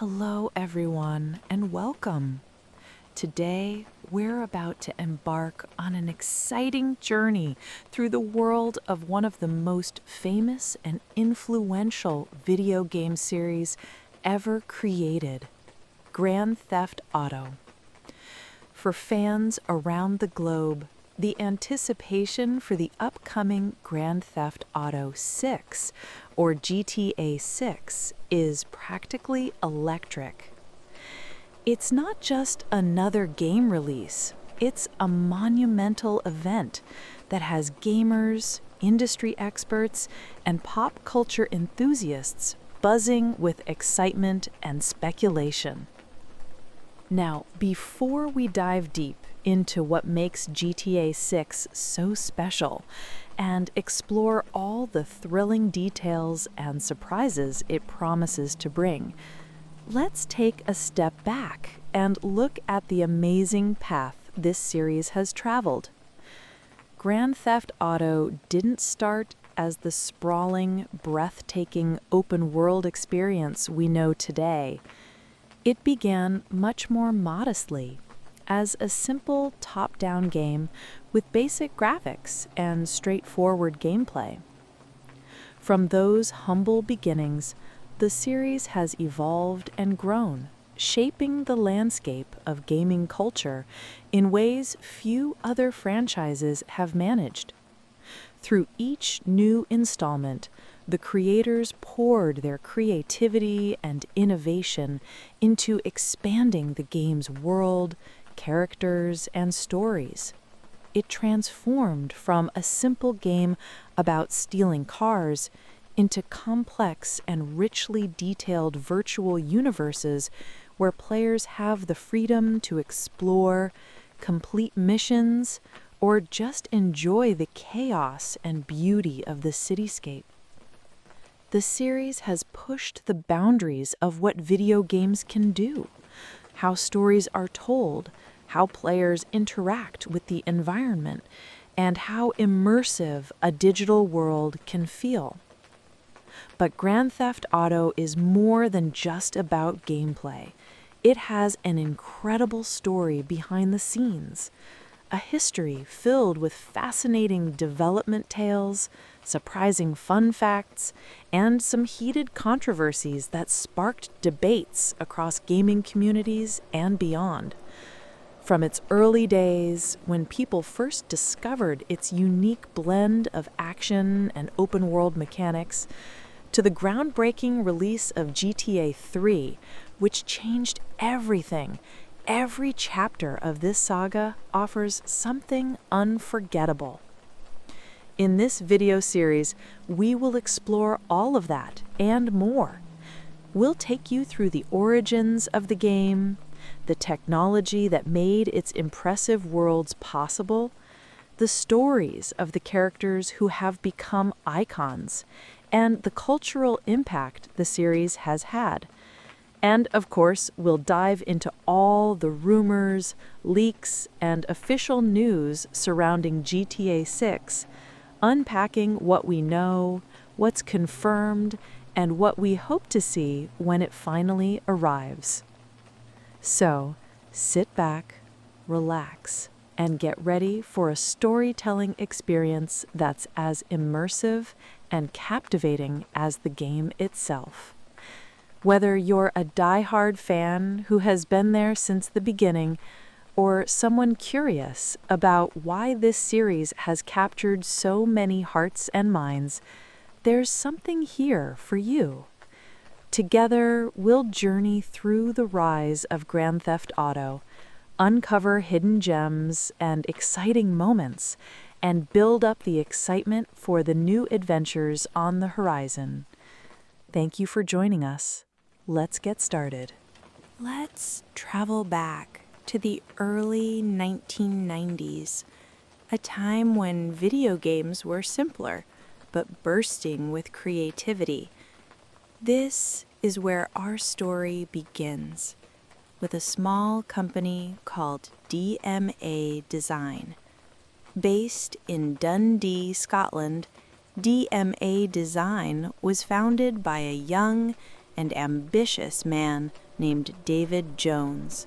Hello, everyone, and welcome. Today, we're about to embark on an exciting journey through the world of one of the most famous and influential video game series ever created, Grand Theft Auto. For fans around the globe, the anticipation for the upcoming Grand Theft Auto 6, or GTA 6, is practically electric. It's not just another game release, it's a monumental event that has gamers, industry experts, and pop culture enthusiasts buzzing with excitement and speculation. Now, before we dive deep into what makes GTA 6 so special and explore all the thrilling details and surprises it promises to bring, let's take a step back and look at the amazing path this series has traveled. Grand Theft Auto didn't start as the sprawling, breathtaking open-world experience we know today. It began much more modestly, as a simple top-down game with basic graphics and straightforward gameplay. From those humble beginnings, the series has evolved and grown, shaping the landscape of gaming culture in ways few other franchises have managed. Through each new installment, the creators poured their creativity and innovation into expanding the game's world, characters, and stories. It transformed from a simple game about stealing cars into complex and richly detailed virtual universes where players have the freedom to explore, complete missions, or just enjoy the chaos and beauty of the cityscape. The series has pushed the boundaries of what video games can do, how stories are told, how players interact with the environment, and how immersive a digital world can feel. But Grand Theft Auto is more than just about gameplay. It has an incredible story behind the scenes, a history filled with fascinating development tales, surprising fun facts, and some heated controversies that sparked debates across gaming communities and beyond. From its early days, when people first discovered its unique blend of action and open-world mechanics, to the groundbreaking release of GTA 3, which changed everything. Every chapter of this saga offers something unforgettable. In this video series, we will explore all of that and more. We'll take you through the origins of the game, the technology that made its impressive worlds possible, the stories of the characters who have become icons, and the cultural impact the series has had. And, of course, we'll dive into all the rumors, leaks, and official news surrounding GTA 6, unpacking what we know, what's confirmed, and what we hope to see when it finally arrives. So, sit back, relax, and get ready for a storytelling experience that's as immersive and captivating as the game itself. Whether you're a die-hard fan who has been there since the beginning, or someone curious about why this series has captured so many hearts and minds, there's something here for you. Together, we'll journey through the rise of Grand Theft Auto, uncover hidden gems and exciting moments, and build up the excitement for the new adventures on the horizon. Thank you for joining us. Let's get started. Let's travel back to the early 1990s, a time when video games were simpler, but bursting with creativity. This is where our story begins, with a small company called DMA Design. Based in Dundee, Scotland, DMA Design was founded by a young and ambitious man named David Jones.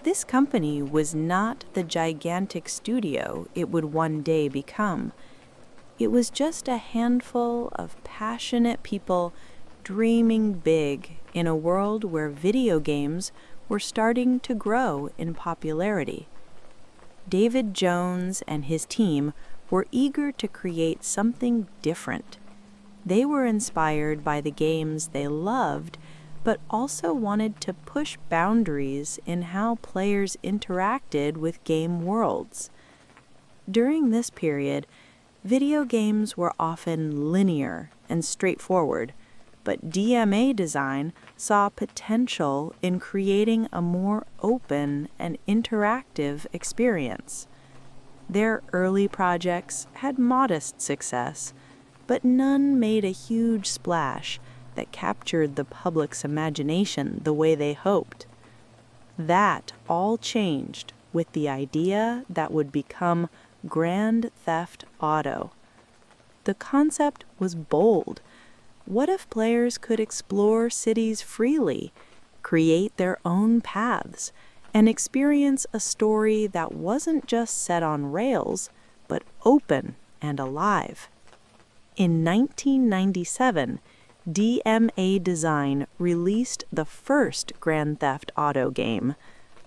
This company was not the gigantic studio it would one day become. It was just a handful of passionate people dreaming big in a world where video games were starting to grow in popularity. David Jones and his team were eager to create something different. They were inspired by the games they loved, but also wanted to push boundaries in how players interacted with game worlds. During this period, video games were often linear and straightforward, but DMA design saw potential in creating a more open and interactive experience. Their early projects had modest success, but none made a huge splash that captured the public's imagination the way they hoped. That all changed with the idea that would become Grand Theft Auto. The concept was bold. What if players could explore cities freely, create their own paths, and experience a story that wasn't just set on rails, but open and alive? In 1997, DMA Design released the first Grand Theft Auto game,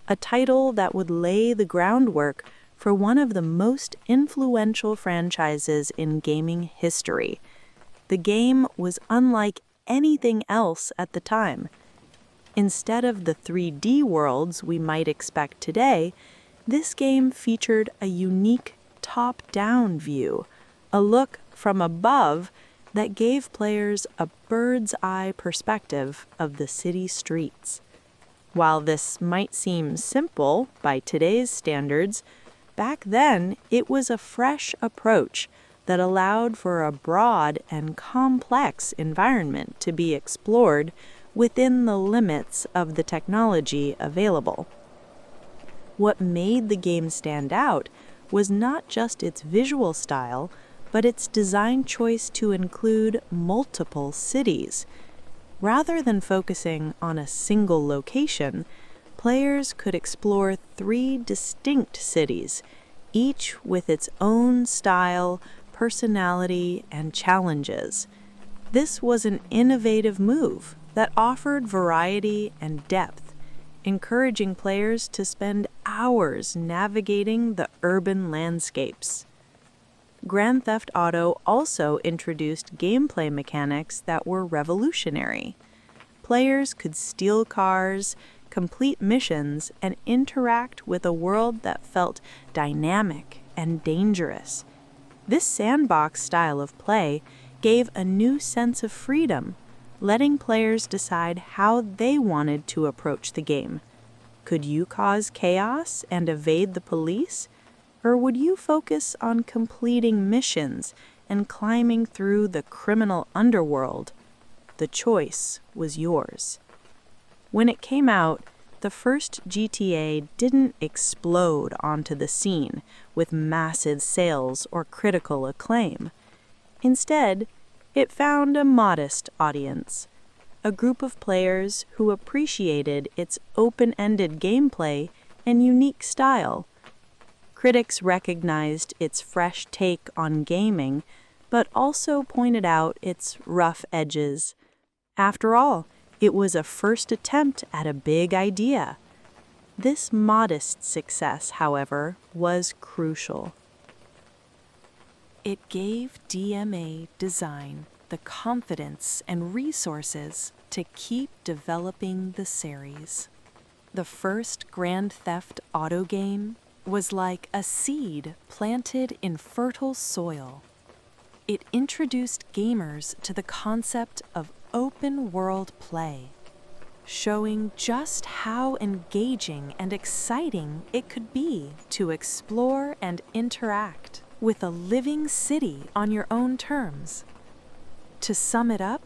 a title that would lay the groundwork for one of the most influential franchises in gaming history. The game was unlike anything else at the time. Instead of the 3D worlds we might expect today, this game featured a unique top-down view, a look from above that gave players a bird's-eye perspective of the city streets. While this might seem simple by today's standards, back then it was a fresh approach that allowed for a broad and complex environment to be explored within the limits of the technology available. What made the game stand out was not just its visual style, but its design choice to include multiple cities. Rather than focusing on a single location, players could explore 3 distinct cities, each with its own style, personality, and challenges. This was an innovative move that offered variety and depth, encouraging players to spend hours navigating the urban landscapes. Grand Theft Auto also introduced gameplay mechanics that were revolutionary. Players could steal cars, complete missions, and interact with a world that felt dynamic and dangerous. This sandbox style of play gave a new sense of freedom, letting players decide how they wanted to approach the game. Could you cause chaos and evade the police? Or would you focus on completing missions and climbing through the criminal underworld? The choice was yours. When it came out, the first GTA didn't explode onto the scene with massive sales or critical acclaim. Instead, it found a modest audience, a group of players who appreciated its open-ended gameplay and unique style. Critics recognized its fresh take on gaming, but also pointed out its rough edges. After all, it was a first attempt at a big idea. This modest success, however, was crucial. It gave DMA Design the confidence and resources to keep developing the series. The first Grand Theft Auto game was like a seed planted in fertile soil. It introduced gamers to the concept of open-world play, showing just how engaging and exciting it could be to explore and interact with a living city on your own terms. To sum it up,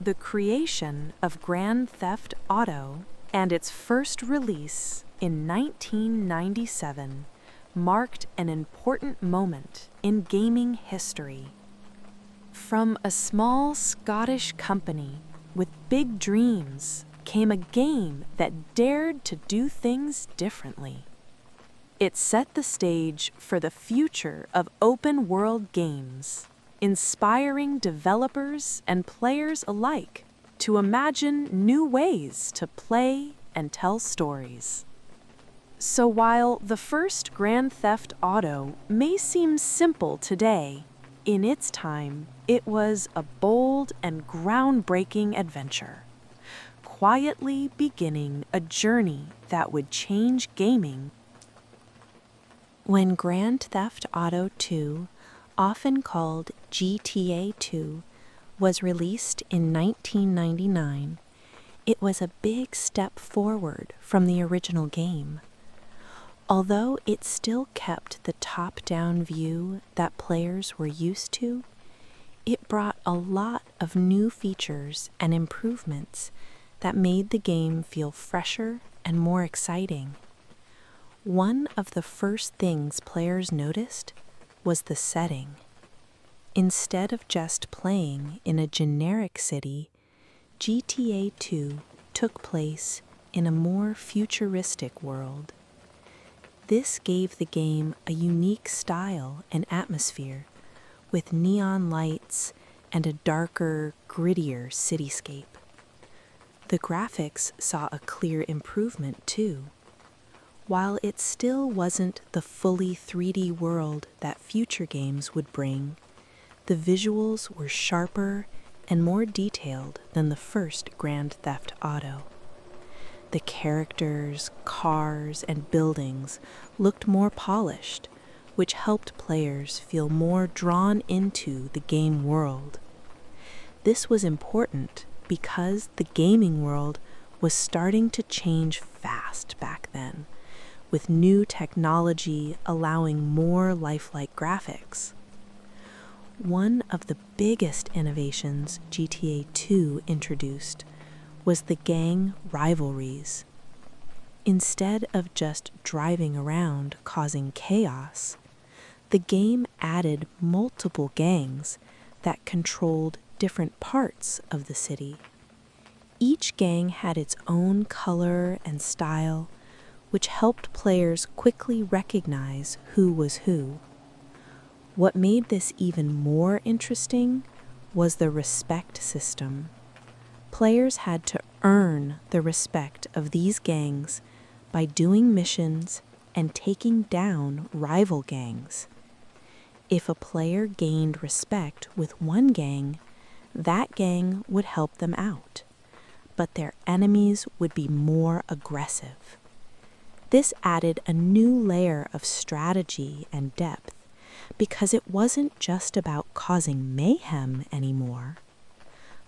the creation of Grand Theft Auto and its first release in 1997 marked an important moment in gaming history. From a small Scottish company with big dreams became a game that dared to do things differently. It set the stage for the future of open-world games, inspiring developers and players alike to imagine new ways to play and tell stories. So while the first Grand Theft Auto may seem simple today, in its time, it was a bold and groundbreaking adventure, quietly beginning a journey that would change gaming. When Grand Theft Auto 2, often called GTA 2, was released in 1999, it was a big step forward from the original game. Although it still kept the top-down view that players were used to, it brought a lot of new features and improvements that made the game feel fresher and more exciting. One of the first things players noticed was the setting. Instead of just playing in a generic city, GTA 2 took place in a more futuristic world. This gave the game a unique style and atmosphere, with neon lights and a darker, grittier cityscape. The graphics saw a clear improvement too. While it still wasn't the fully 3D world that future games would bring, the visuals were sharper and more detailed than the first Grand Theft Auto. The characters, cars, and buildings looked more polished, which helped players feel more drawn into the game world. This was important because the gaming world was starting to change fast back then, with new technology allowing more lifelike graphics. One of the biggest innovations GTA 2 introduced was the gang rivalries. Instead of just driving around causing chaos, the game added multiple gangs that controlled different parts of the city. Each gang had its own color and style, which helped players quickly recognize who was who. What made this even more interesting was the respect system. Players had to earn the respect of these gangs by doing missions and taking down rival gangs. If a player gained respect with one gang, that gang would help them out, but their enemies would be more aggressive. This added a new layer of strategy and depth because it wasn't just about causing mayhem anymore.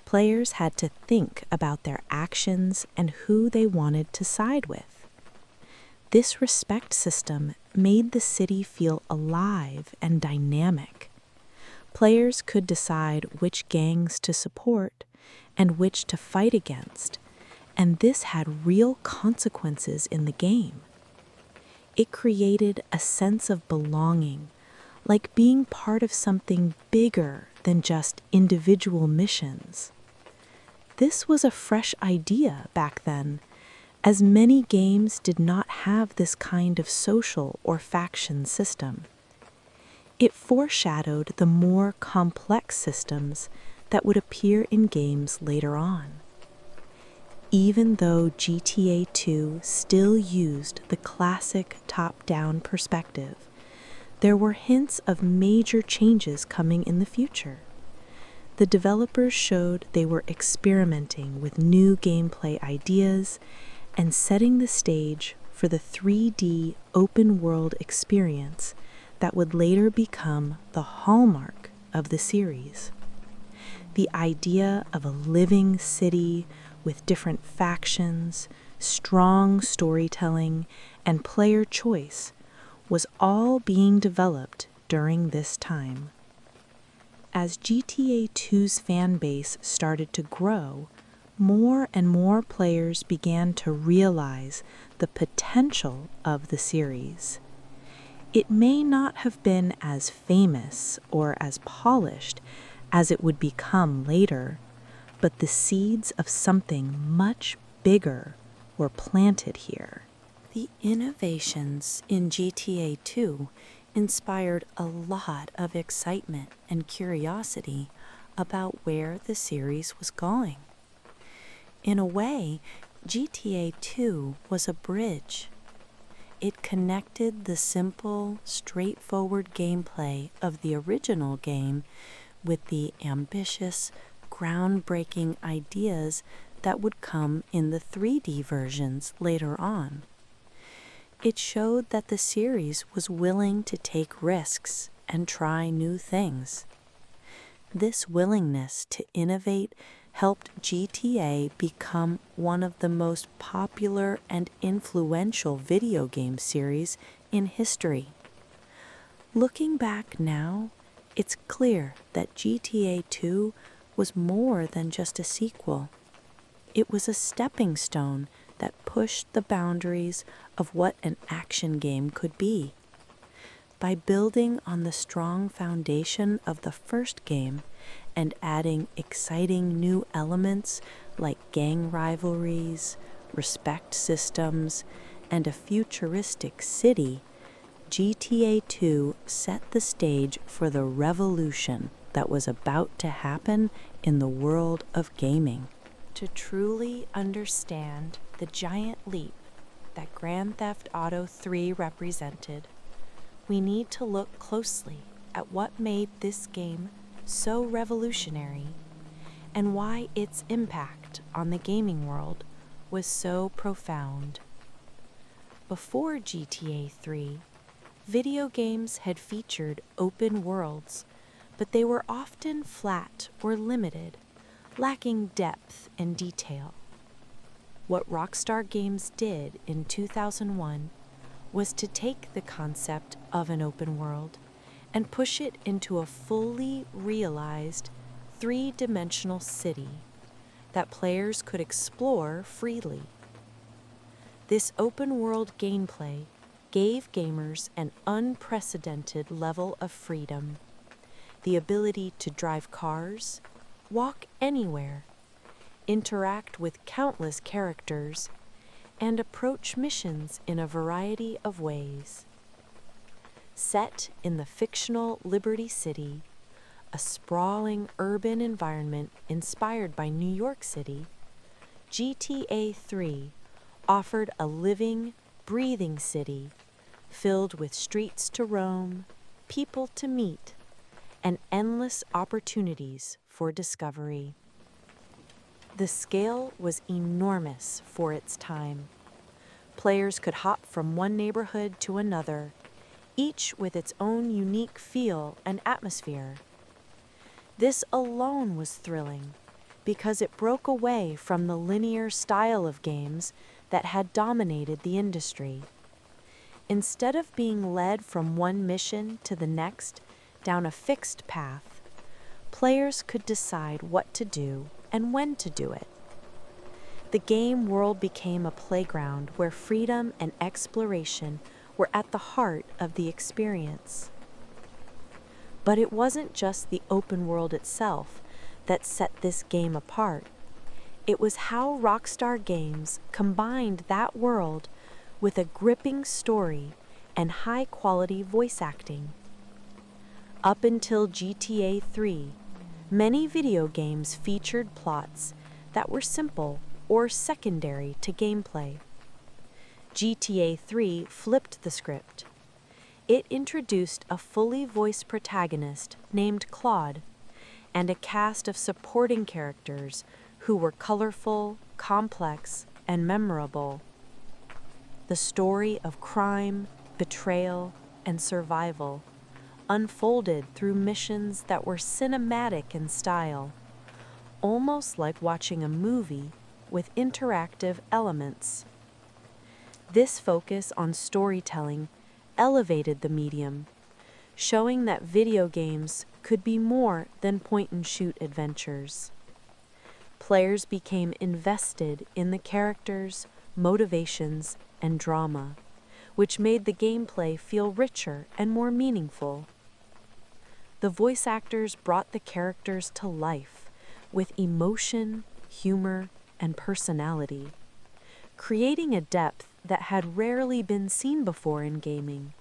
Players had to think about their actions and who they wanted to side with. This respect system made the city feel alive and dynamic. Players could decide which gangs to support and which to fight against, and this had real consequences in the game. It created a sense of belonging, like being part of something bigger than just individual missions. This was a fresh idea back then, as many games did not have this kind of social or faction system. It foreshadowed the more complex systems that would appear in games later on. Even though GTA 2 still used the classic top-down perspective, there were hints of major changes coming in the future. The developers showed they were experimenting with new gameplay ideas and setting the stage for the 3D open-world experience that would later become the hallmark of the series. The idea of a living city with different factions, strong storytelling, and player choice was all being developed during this time. As GTA 2's fan base started to grow, more and more players began to realize the potential of the series. It may not have been as famous or as polished as it would become later, but the seeds of something much bigger were planted here. The innovations in GTA 2 inspired a lot of excitement and curiosity about where the series was going. In a way, GTA 2 was a bridge. It connected the simple, straightforward gameplay of the original game with the ambitious, groundbreaking ideas that would come in the 3D versions later on. It showed that the series was willing to take risks and try new things. This willingness to innovate helped GTA become one of the most popular and influential video game series in history. Looking back now, it's clear that GTA 2 was more than just a sequel. It was a stepping stone that pushed the boundaries of what an action game could be. By building on the strong foundation of the first game and adding exciting new elements like gang rivalries, respect systems, and a futuristic city, GTA 2 set the stage for the revolution that was about to happen in the world of gaming. To truly understand the giant leap that Grand Theft Auto 3 represented, we need to look closely at what made this game so revolutionary and why its impact on the gaming world was so profound. Before GTA 3, video games had featured open worlds, but they were often flat or limited, lacking depth and detail. What Rockstar Games did in 2001 was to take the concept of an open world and push it into a fully realized three-dimensional city that players could explore freely. This open-world gameplay gave gamers an unprecedented level of freedom, the ability to drive cars, walk anywhere, interact with countless characters, and approach missions in a variety of ways. Set in the fictional Liberty City, a sprawling urban environment inspired by New York City, GTA 3 offered a living, breathing city filled with streets to roam, people to meet, and endless opportunities for discovery. The scale was enormous for its time. Players could hop from one neighborhood to another, each with its own unique feel and atmosphere. This alone was thrilling because it broke away from the linear style of games that had dominated the industry. Instead of being led from one mission to the next down a fixed path, players could decide what to do and when to do it. The game world became a playground where freedom and exploration were at the heart of the experience. But it wasn't just the open world itself that set this game apart. It was how Rockstar Games combined that world with a gripping story and high-quality voice acting. Up until GTA 3, many video games featured plots that were simple or secondary to gameplay. GTA 3 flipped the script. It introduced a fully voiced protagonist named Claude and a cast of supporting characters who were colorful, complex, and memorable. The story of crime, betrayal, and survival unfolded through missions that were cinematic in style, almost like watching a movie with interactive elements. This focus on storytelling elevated the medium, showing that video games could be more than point-and-shoot adventures. Players became invested in the characters, motivations, and drama, which made the gameplay feel richer and more meaningful. The voice actors brought the characters to life with emotion, humor, and personality. creating a depth that had rarely been seen before in gaming.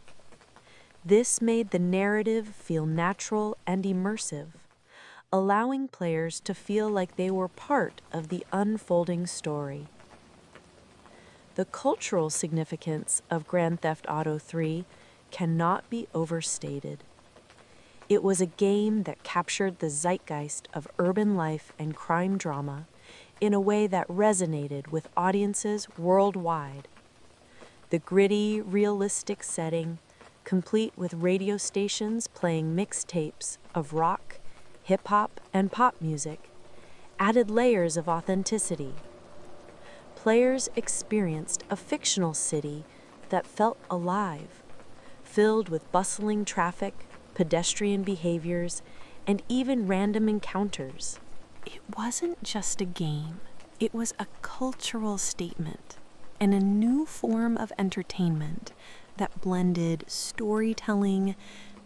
This made the narrative feel natural and immersive, allowing players to feel like they were part of the unfolding story. The cultural significance of Grand Theft Auto 3 cannot be overstated. It was a game that captured the zeitgeist of urban life and crime drama in a way that resonated with audiences worldwide. The gritty, realistic setting, complete with radio stations playing mixtapes of rock, hip-hop, and pop music, added layers of authenticity. Players experienced a fictional city that felt alive, filled with bustling traffic, pedestrian behaviors, and even random encounters. It wasn't just a game, it was a cultural statement and a new form of entertainment that blended storytelling,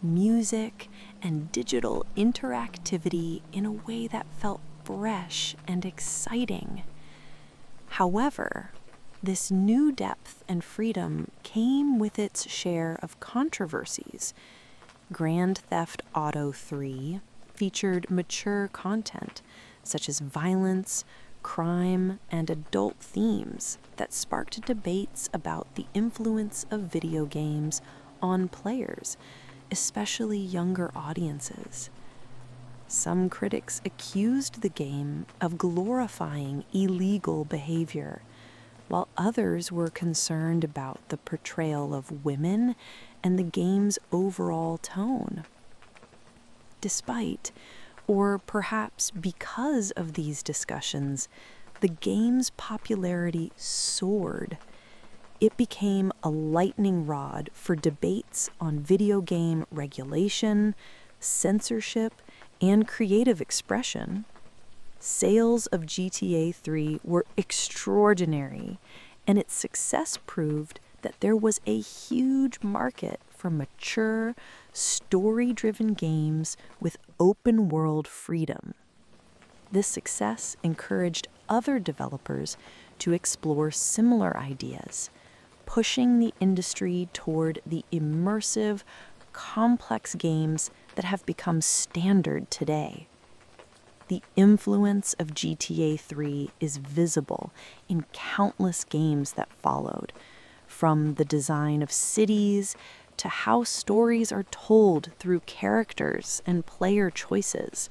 music, and digital interactivity in a way that felt fresh and exciting. However, this new depth and freedom came with its share of controversies. Grand Theft Auto 3 featured mature content, such as violence, crime, and adult themes that sparked debates about the influence of video games on players, especially younger audiences. Some critics accused the game of glorifying illegal behavior, while others were concerned about the portrayal of women and the game's overall tone. Despite, or perhaps because of these discussions, the game's popularity soared. It became a lightning rod for debates on video game regulation, censorship, and creative expression. Sales of GTA 3 were extraordinary, and its success proved that there was a huge market for mature, story-driven games with open-world freedom. This success encouraged other developers to explore similar ideas, pushing the industry toward the immersive, complex games that have become standard today. The influence of GTA 3 is visible in countless games that followed, from the design of cities to how stories are told through characters and player choices.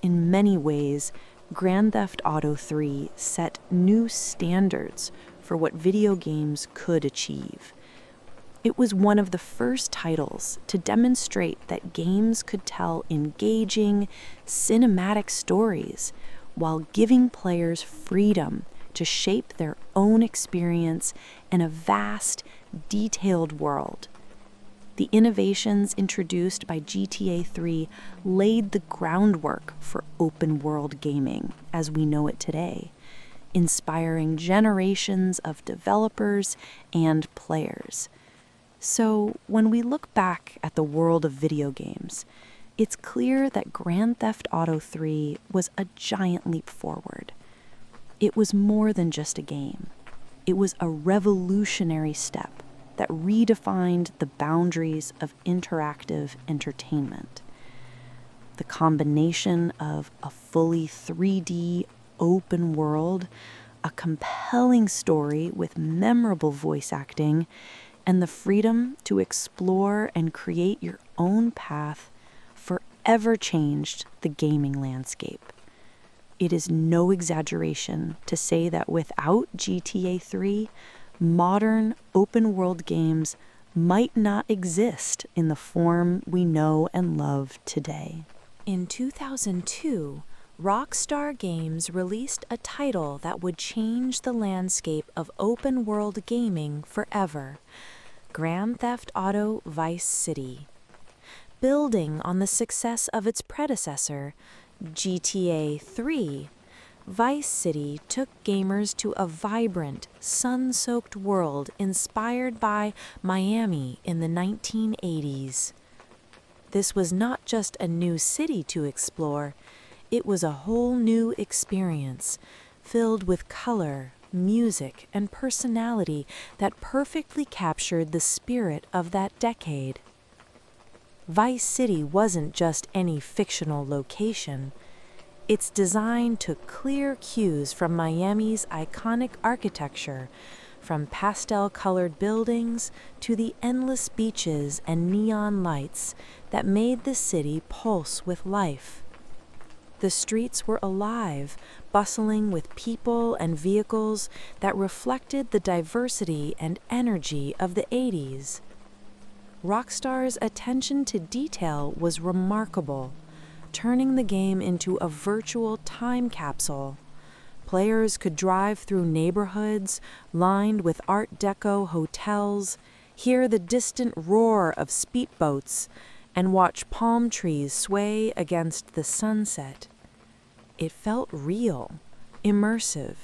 In many ways, Grand Theft Auto 3 set new standards for what video games could achieve. It was one of the first titles to demonstrate that games could tell engaging, cinematic stories while giving players freedom to shape their own experience in a vast, detailed world. The innovations introduced by GTA 3 laid the groundwork for open-world gaming as we know it today, inspiring generations of developers and players. So, when we look back at the world of video games, it's clear that Grand Theft Auto 3 was a giant leap forward. It was more than just a game. It was a revolutionary step that redefined the boundaries of interactive entertainment. The combination of a fully 3D open world, a compelling story with memorable voice acting, and the freedom to explore and create your own path forever changed the gaming landscape. It is no exaggeration to say that without GTA 3, modern open-world games might not exist in the form we know and love today. In 2002, Rockstar Games released a title that would change the landscape of open-world gaming forever: Grand Theft Auto Vice City. Building on the success of its predecessor, GTA 3, Vice City took gamers to a vibrant, sun-soaked world inspired by Miami in the 1980s. This was not just a new city to explore, it was a whole new experience, filled with color, music, and personality that perfectly captured the spirit of that decade. Vice City wasn't just any fictional location. Its design took clear cues from Miami's iconic architecture, from pastel-colored buildings to the endless beaches and neon lights that made the city pulse with life. The streets were alive, bustling with people and vehicles that reflected the diversity and energy of the 80s. Rockstar's attention to detail was remarkable, turning the game into a virtual time capsule. Players could drive through neighborhoods lined with Art Deco hotels, hear the distant roar of speedboats, and watch palm trees sway against the sunset. It felt real, immersive,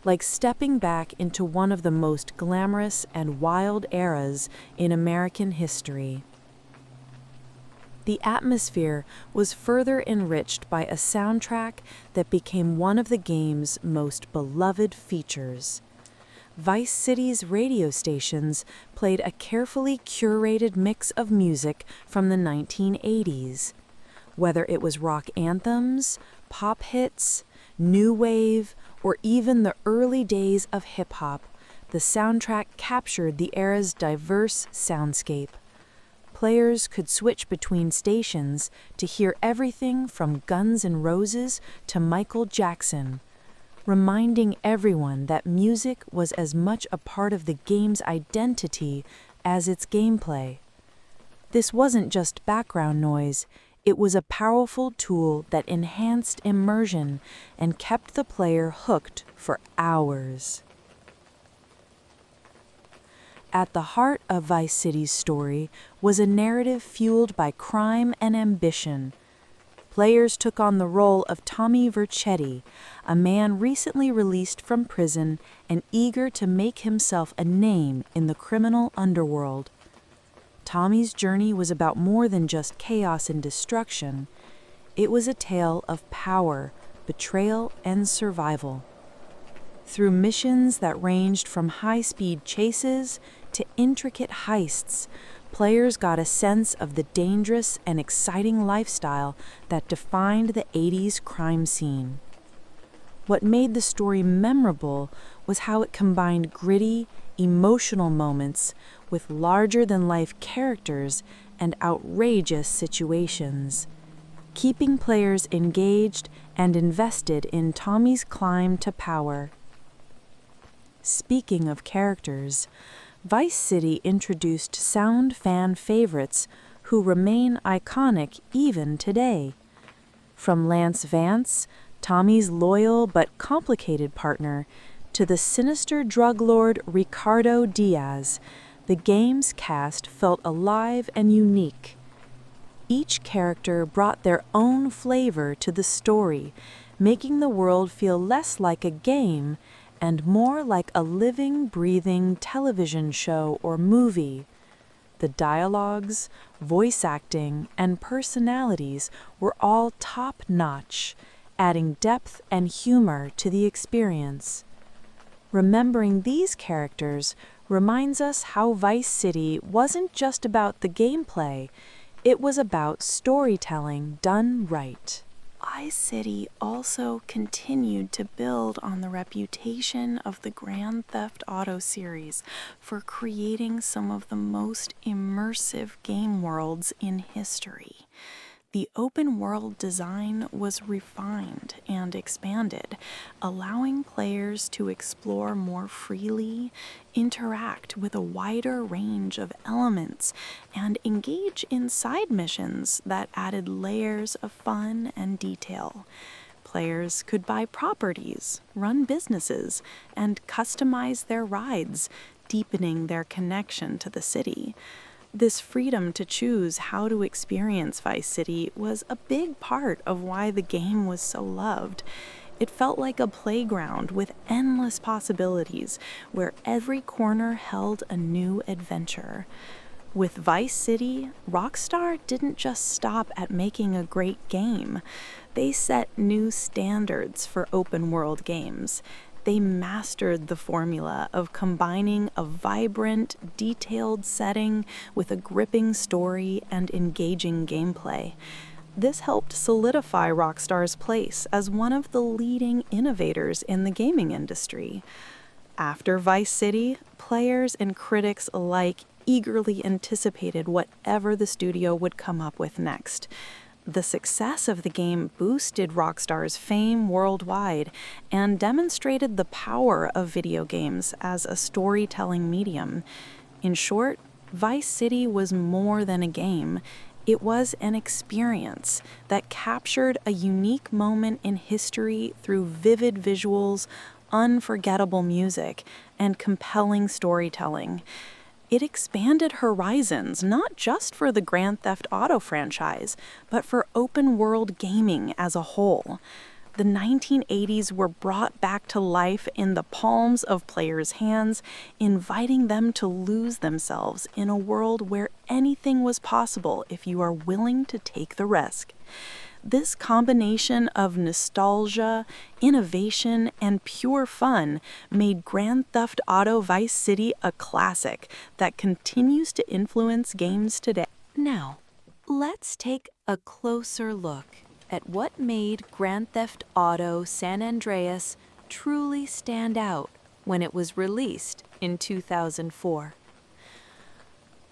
like stepping back into one of the most glamorous and wild eras in American history. The atmosphere was further enriched by a soundtrack that became one of the game's most beloved features. Vice City's radio stations played a carefully curated mix of music from the 1980s. Whether it was rock anthems, pop hits, new wave, or even the early days of hip-hop, the soundtrack captured the era's diverse soundscape. Players could switch between stations to hear everything from Guns N' Roses to Michael Jackson, reminding everyone that music was as much a part of the game's identity as its gameplay. This wasn't just background noise, it was a powerful tool that enhanced immersion and kept the player hooked for hours. At the heart of Vice City's story was a narrative fueled by crime and ambition. Players took on the role of Tommy Vercetti, a man recently released from prison and eager to make himself a name in the criminal underworld. Tommy's journey was about more than just chaos and destruction. It was a tale of power, betrayal, and survival. Through missions that ranged from high-speed chases to intricate heists, players got a sense of the dangerous and exciting lifestyle that defined the 80s crime scene. What made the story memorable was how it combined gritty, emotional moments with larger-than-life characters and outrageous situations, keeping players engaged and invested in Tommy's climb to power. Speaking of characters, Vice City introduced sound fan favorites who remain iconic even today. From Lance Vance, Tommy's loyal but complicated partner, to the sinister drug lord Ricardo Diaz, the game's cast felt alive and unique. Each character brought their own flavor to the story, making the world feel less like a game and more like a living, breathing television show or movie. The dialogues, voice acting, and personalities were all top-notch, adding depth and humor to the experience. Remembering these characters reminds us how Vice City wasn't just about the gameplay, it was about storytelling done right. Vice City also continued to build on the reputation of the Grand Theft Auto series for creating some of the most immersive game worlds in history. The open-world design was refined and expanded, allowing players to explore more freely, interact with a wider range of elements, and engage in side missions that added layers of fun and detail. Players could buy properties, run businesses, and customize their rides, deepening their connection to the city. This freedom to choose how to experience Vice City was a big part of why the game was so loved. It felt like a playground with endless possibilities, where every corner held a new adventure. With Vice City, Rockstar didn't just stop at making a great game. They set new standards for open-world games. They mastered the formula of combining a vibrant, detailed setting with a gripping story and engaging gameplay. This helped solidify Rockstar's place as one of the leading innovators in the gaming industry. After Vice City, players and critics alike eagerly anticipated whatever the studio would come up with next. The success of the game boosted Rockstar's fame worldwide and demonstrated the power of video games as a storytelling medium. In short, Vice City was more than a game. It was an experience that captured a unique moment in history through vivid visuals, unforgettable music, and compelling storytelling. It expanded horizons not just for the Grand Theft Auto franchise, but for open-world gaming as a whole. The 1980s were brought back to life in the palms of players' hands, inviting them to lose themselves in a world where anything was possible if you are willing to take the risk. This combination of nostalgia, innovation, and pure fun made Grand Theft Auto Vice City a classic that continues to influence games today. Now, let's take a closer look at what made Grand Theft Auto San Andreas truly stand out when it was released in 2004.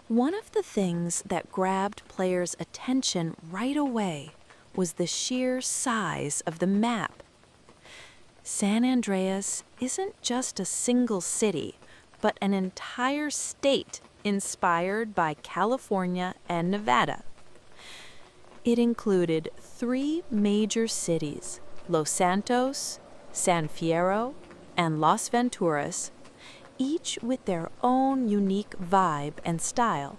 One of the things that grabbed players' attention right away was the sheer size of the map. San Andreas isn't just a single city, but an entire state inspired by California and Nevada. It included 3 major cities, Los Santos, San Fierro, and Las Venturas, each with their own unique vibe and style.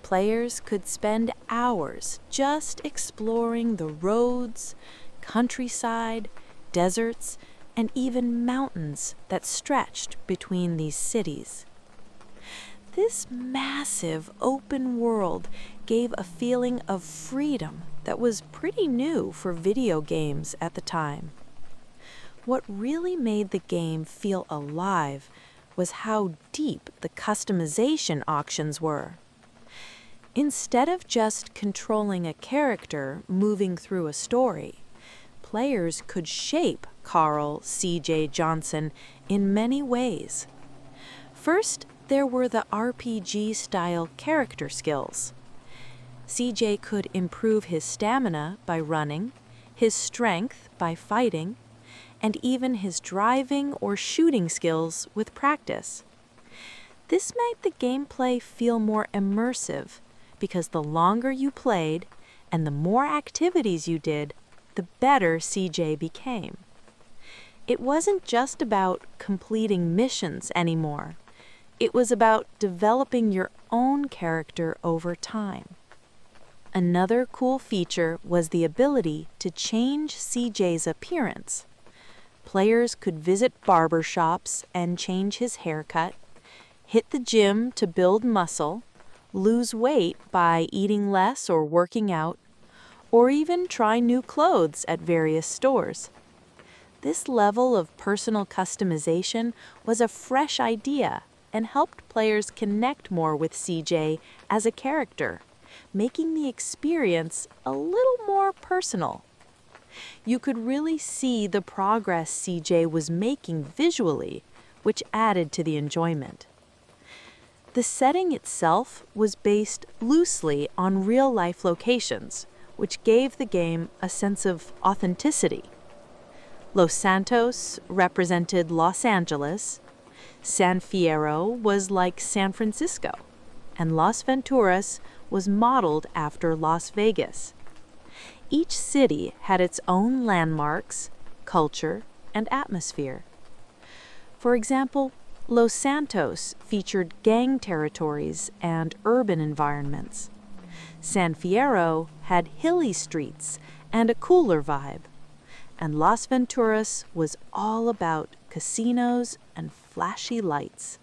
Players could spend hours just exploring the roads, countryside, deserts, and even mountains that stretched between these cities. This massive open world gave a feeling of freedom that was pretty new for video games at the time. What really made the game feel alive was how deep the customization options were. Instead of just controlling a character moving through a story, players could shape Carl C.J. Johnson in many ways. First, there were the RPG-style character skills. CJ could improve his stamina by running, his strength by fighting, and even his driving or shooting skills with practice. This made the gameplay feel more immersive because the longer you played and the more activities you did, the better CJ became. It wasn't just about completing missions anymore. It was about developing your own character over time. Another cool feature was the ability to change CJ's appearance. Players could visit barber shops and change his haircut, hit the gym to build muscle, lose weight by eating less or working out, or even try new clothes at various stores. This level of personal customization was a fresh idea and helped players connect more with CJ as a character, making the experience a little more personal. You could really see the progress CJ was making visually, which added to the enjoyment. The setting itself was based loosely on real-life locations, which gave the game a sense of authenticity. Los Santos represented Los Angeles, San Fierro was like San Francisco, and Las Venturas was modeled after Las Vegas. Each city had its own landmarks, culture, and atmosphere. For example, Los Santos featured gang territories and urban environments. San Fierro had hilly streets and a cooler vibe. And Las Venturas was all about casinos and flashy lights.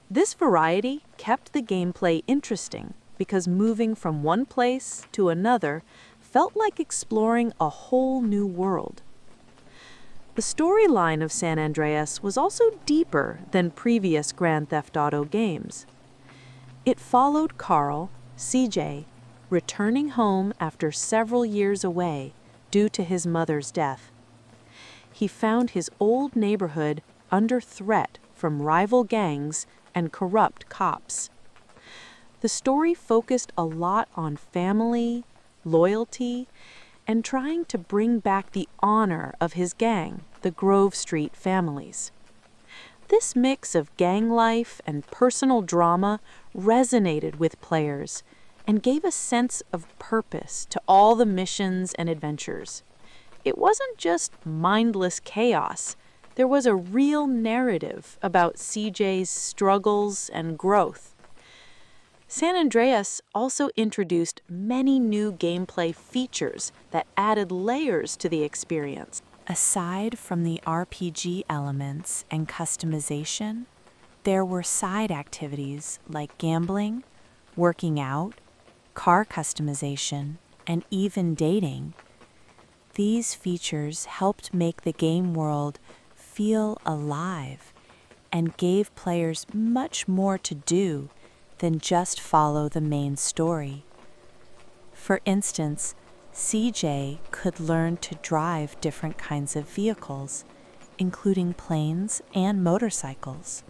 This variety kept the gameplay interesting because moving from one place to another felt like exploring a whole new world. The storyline of San Andreas was also deeper than previous Grand Theft Auto games. It followed Carl, CJ, returning home after several years away due to his mother's death. He found his old neighborhood under threat from rival gangs and corrupt cops. The story focused a lot on family, loyalty, and trying to bring back the honor of his gang, the Grove Street families. This mix of gang life and personal drama resonated with players and gave a sense of purpose to all the missions and adventures. It wasn't just mindless chaos. There was a real narrative about CJ's struggles and growth. San Andreas also introduced many new gameplay features that added layers to the experience. Aside from the RPG elements and customization, there were side activities like gambling, working out, car customization, and even dating. These features helped make the game world feel alive and gave players much more to do than just follow the main story. For instance, CJ could learn to drive different kinds of vehicles, including planes and motorcycles.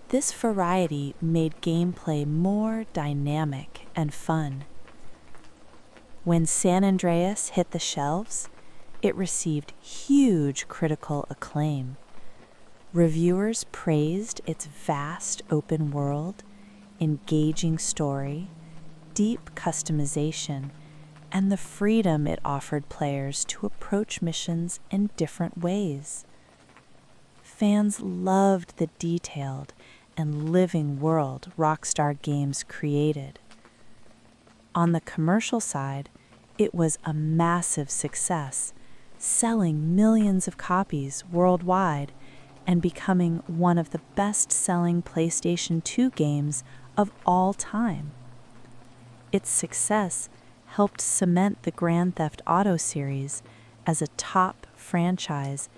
This variety made gameplay more dynamic and fun. When San Andreas hit the shelves, it received huge critical acclaim. Reviewers praised its vast open world, engaging story, deep customization, and the freedom it offered players to approach missions in different ways. Fans loved the detailed and living world Rockstar Games created. On the commercial side, it was a massive success, selling millions of copies worldwide and becoming one of the best-selling PlayStation 2 games of all time. Its success helped cement the Grand Theft Auto series as a top franchise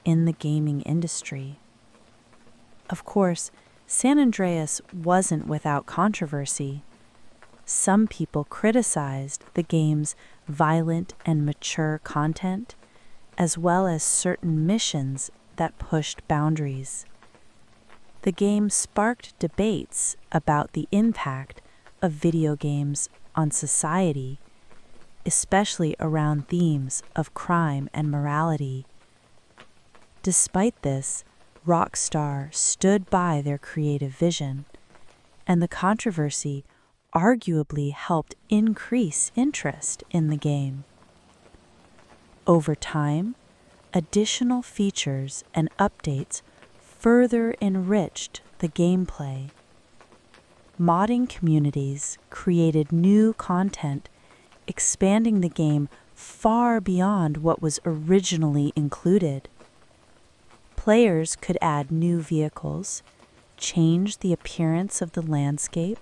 in the gaming industry. Of course, San Andreas wasn't without controversy. Some people criticized the game's violent and mature content, as well as certain missions that pushed boundaries. The game sparked debates about the impact of video games on society, especially around themes of crime and morality. Despite this, Rockstar stood by their creative vision, and the controversy arguably helped increase interest in the game. Over time, additional features and updates further enriched the gameplay. Modding communities created new content, expanding the game far beyond what was originally included. Players could add new vehicles, change the appearance of the landscape,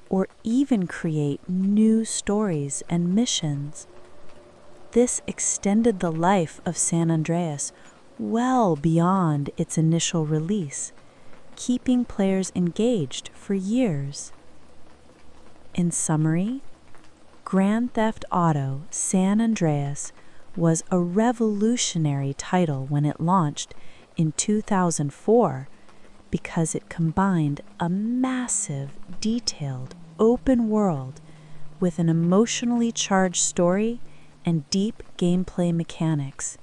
or even create new stories and missions. This extended the life of San Andreas well beyond its initial release, keeping players engaged for years. In summary, Grand Theft Auto San Andreas was a revolutionary title when it launched in 2004 because it combined a massive, detailed, open world with an emotionally charged story and deep gameplay mechanics.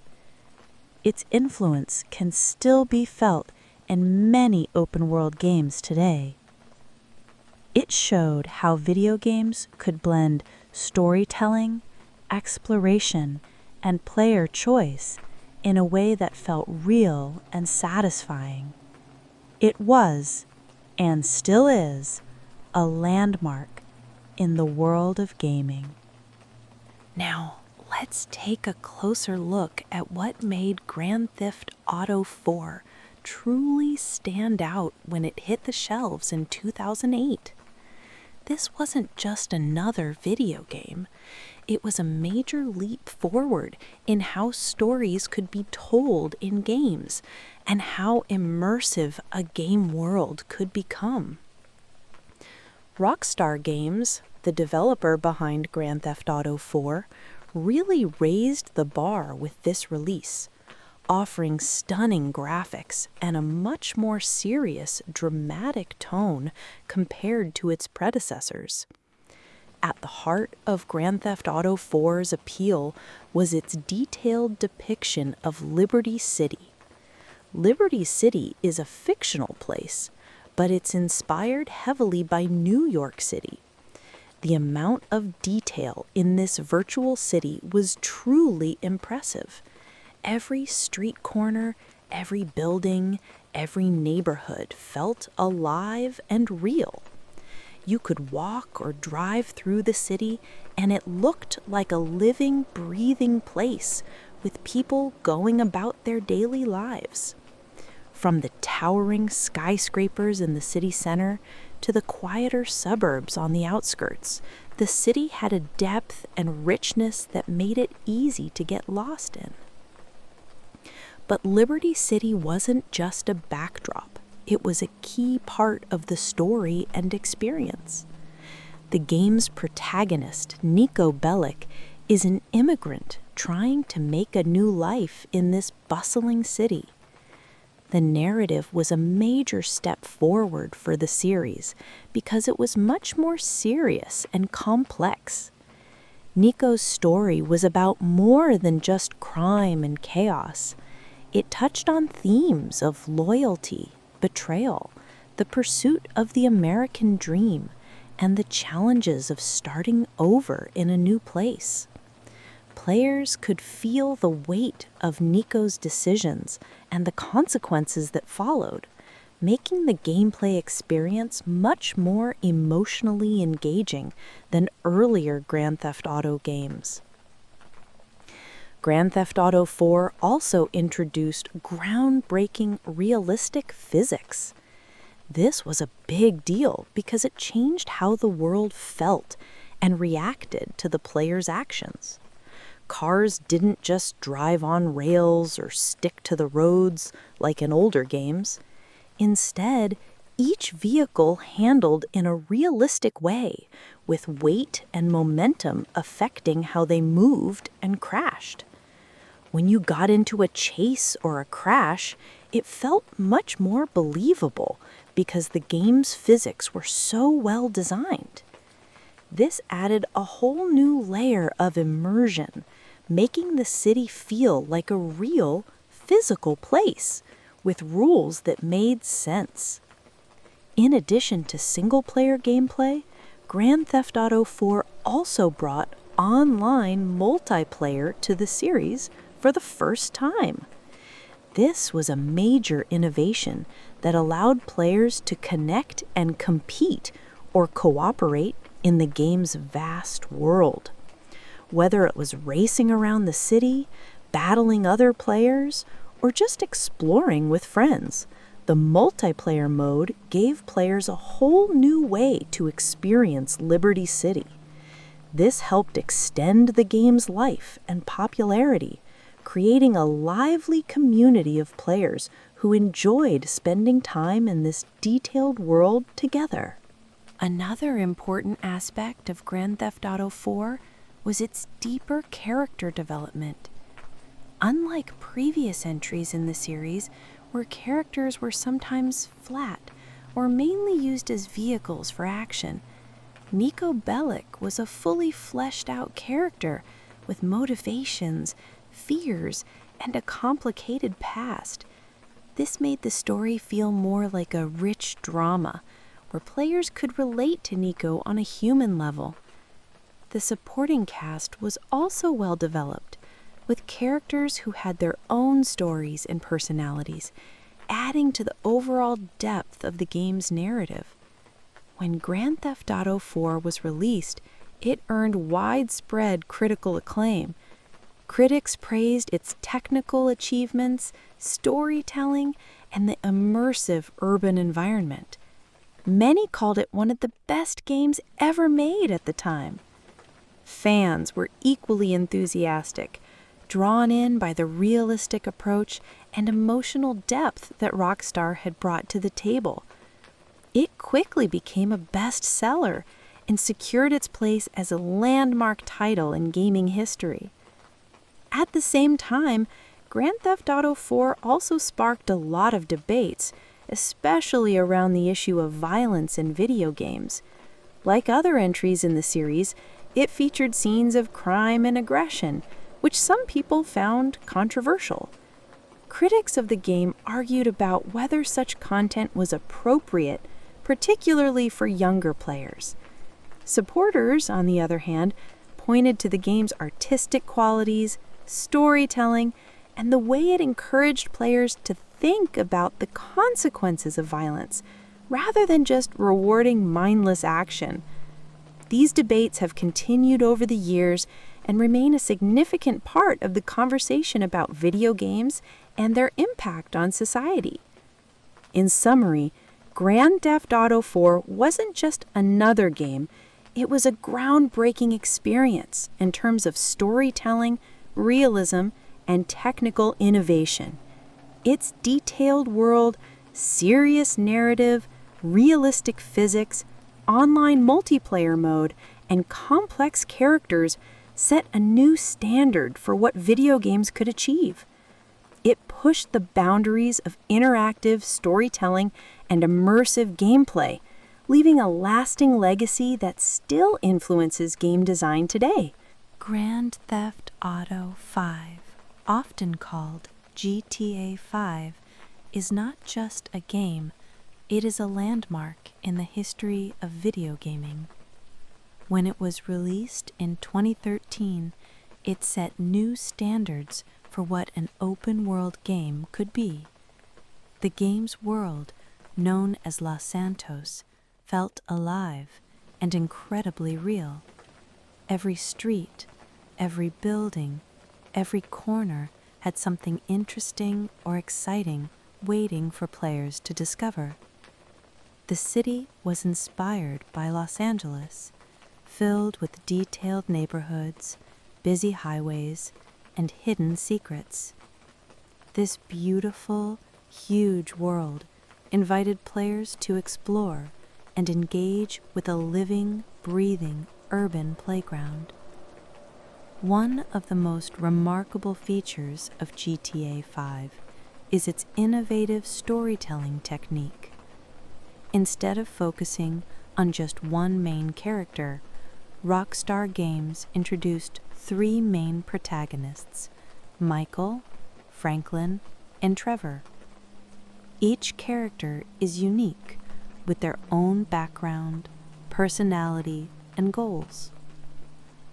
Its influence can still be felt in many open-world games today. It showed how video games could blend storytelling, exploration, and player choice in a way that felt real and satisfying. It was, and still is, a landmark in the world of gaming. Now, let's take a closer look at what made Grand Theft Auto 4 truly stand out when it hit the shelves in 2008. This wasn't just another video game. it was a major leap forward in how stories could be told in games and how immersive a game world could become. Rockstar Games, the developer behind Grand Theft Auto 4, really raised the bar with this release, offering stunning graphics and a much more serious, dramatic tone compared to its predecessors. At the heart of Grand Theft Auto 4's appeal was its detailed depiction of Liberty City. Liberty City is a fictional place, but it's inspired heavily by New York City. The amount of detail in this virtual city was truly impressive. Every street corner, every building, every neighborhood felt alive and real. You could walk or drive through the city, and it looked like a living, breathing place with people going about their daily lives. From the towering skyscrapers in the city center to the quieter suburbs on the outskirts, the city had a depth and richness that made it easy to get lost in. But Liberty City wasn't just a backdrop. It was a key part of the story and experience. The game's protagonist, Nico Bellic, is an immigrant trying to make a new life in this bustling city. The narrative was a major step forward for the series because it was much more serious and complex. Nico's story was about more than just crime and chaos. It touched on themes of loyalty, betrayal, the pursuit of the American dream, and the challenges of starting over in a new place. Players could feel the weight of Nico's decisions and the consequences that followed, making the gameplay experience much more emotionally engaging than earlier Grand Theft Auto games. Grand Theft Auto 4 also introduced groundbreaking realistic physics. This was a big deal because it changed how the world felt and reacted to the player's actions. Cars didn't just drive on rails or stick to the roads like in older games. Instead, each vehicle handled in a realistic way, with weight and momentum affecting how they moved and crashed. When you got into a chase or a crash, it felt much more believable because the game's physics were so well designed. This added a whole new layer of immersion, making the city feel like a real, physical place with rules that made sense. In addition to single-player gameplay, Grand Theft Auto 4 also brought online multiplayer to the series for the first time. This was a major innovation that allowed players to connect and compete or cooperate in the game's vast world. Whether it was racing around the city, battling other players, or just exploring with friends, the multiplayer mode gave players a whole new way to experience Liberty City. This helped extend the game's life and popularity, creating a lively community of players who enjoyed spending time in this detailed world together. Another important aspect of Grand Theft Auto 4 was its deeper character development. Unlike previous entries in the series, where characters were sometimes flat or mainly used as vehicles for action, Nico Bellic was a fully fleshed out character with motivations, fears, and a complicated past. This made the story feel more like a rich drama, where players could relate to Nico on a human level. The supporting cast was also well developed, with characters who had their own stories and personalities, adding to the overall depth of the game's narrative. When Grand Theft Auto 4 was released, it earned widespread critical acclaim. Critics praised its technical achievements, storytelling, and the immersive urban environment. Many called it one of the best games ever made at the time. Fans were equally enthusiastic, drawn in by the realistic approach and emotional depth that Rockstar had brought to the table. It quickly became a bestseller and secured its place as a landmark title in gaming history. At the same time, Grand Theft Auto 4 also sparked a lot of debates, especially around the issue of violence in video games. Like other entries in the series, it featured scenes of crime and aggression, which some people found controversial. Critics of the game argued about whether such content was appropriate, particularly for younger players. Supporters, on the other hand, pointed to the game's artistic qualities, storytelling, and the way it encouraged players to think about the consequences of violence, rather than just rewarding mindless action. These debates have continued over the years and remain a significant part of the conversation about video games and their impact on society. In summary, Grand Theft Auto 4 wasn't just another game, it was a groundbreaking experience in terms of storytelling, realism, and technical innovation. Its detailed world, serious narrative, realistic physics, online multiplayer mode, and complex characters set a new standard for what video games could achieve. It pushed the boundaries of interactive storytelling and immersive gameplay, leaving a lasting legacy that still influences game design today. Grand Theft Auto 5, often called GTA 5, is not just a game, it is a landmark in the history of video gaming. When it was released in 2013, it set new standards for what an open-world game could be. The game's world, known as Los Santos, felt alive and incredibly real. Every street, every building, every corner had something interesting or exciting waiting for players to discover. The city was inspired by Los Angeles, filled with detailed neighborhoods, busy highways, and hidden secrets. This beautiful, huge world invited players to explore and engage with a living, breathing urban playground. One of the most remarkable features of GTA 5 is its innovative storytelling technique. Instead of focusing on just one main character, Rockstar Games introduced three main protagonists: Michael, Franklin, and Trevor. Each character is unique, with their own background, personality, and goals.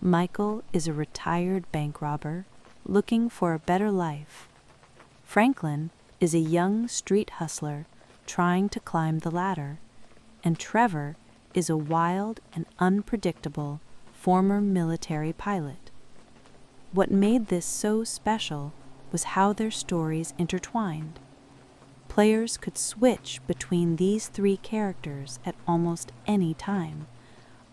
Michael is a retired bank robber looking for a better life. Franklin is a young street hustler trying to climb the ladder, and Trevor is a wild and unpredictable former military pilot. What made this so special was how their stories intertwined. Players could switch between these three characters at almost any time,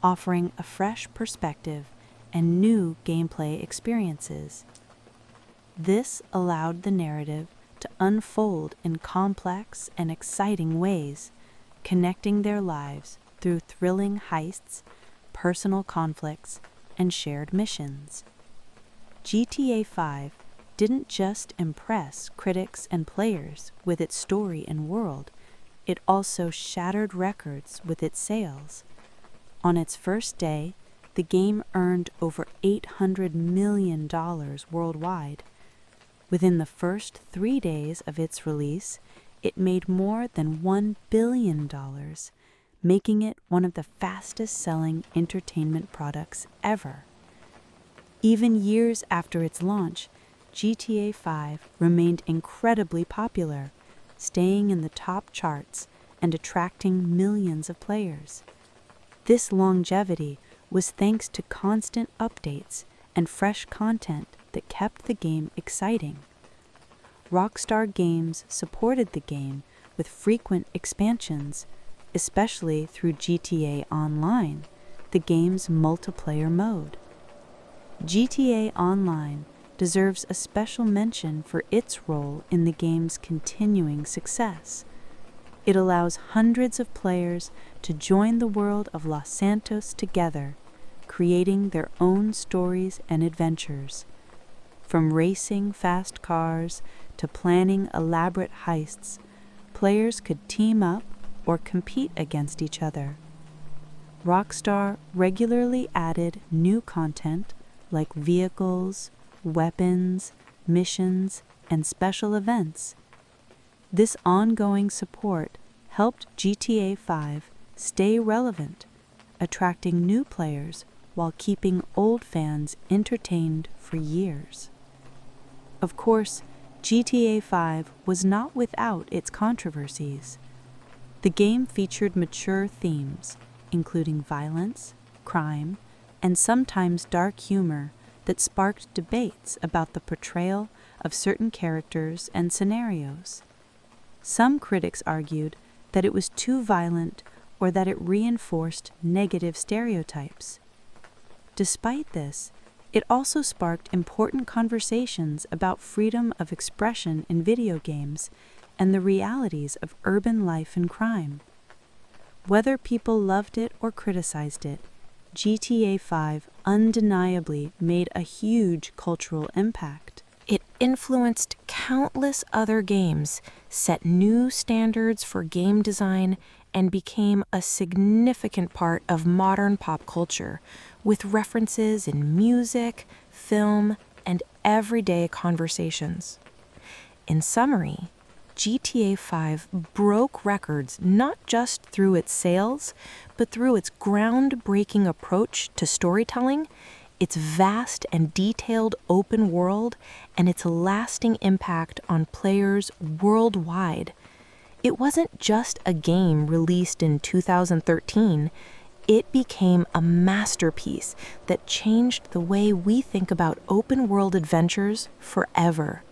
offering a fresh perspective and new gameplay experiences. This allowed the narrative to unfold in complex and exciting ways, connecting their lives through thrilling heists, personal conflicts, and shared missions. GTA 5 didn't just impress critics and players with its story and world, it also shattered records with its sales. On its first day, the game earned over $800 million worldwide. Within the first 3 days of its release, it made more than $1 billion, making it one of the fastest-selling entertainment products ever. Even years after its launch, GTA 5 remained incredibly popular, staying in the top charts and attracting millions of players. This longevity was thanks to constant updates and fresh content that kept the game exciting. Rockstar Games supported the game with frequent expansions, especially through GTA Online, the game's multiplayer mode. GTA Online deserves a special mention for its role in the game's continuing success. It allows hundreds of players to join the world of Los Santos together, creating their own stories and adventures. From racing fast cars to planning elaborate heists, players could team up or compete against each other. Rockstar regularly added new content like vehicles, weapons, missions, and special events. This ongoing support helped GTA 5 stay relevant, attracting new players while keeping old fans entertained for years. Of course, GTA 5 was not without its controversies. The game featured mature themes, including violence, crime, and sometimes dark humor that sparked debates about the portrayal of certain characters and scenarios. Some critics argued that it was too violent or that it reinforced negative stereotypes. Despite this, it also sparked important conversations about freedom of expression in video games and the realities of urban life and crime. Whether people loved it or criticized it, GTA 5 undeniably made a huge cultural impact. It influenced countless other games, set new standards for game design, and became a significant part of modern pop culture, with references in music, film, and everyday conversations. In summary, GTA 5 broke records not just through its sales, but through its groundbreaking approach to storytelling, its vast and detailed open world, and its lasting impact on players worldwide. It wasn't just a game released in 2013, it became a masterpiece that changed the way we think about open world adventures forever.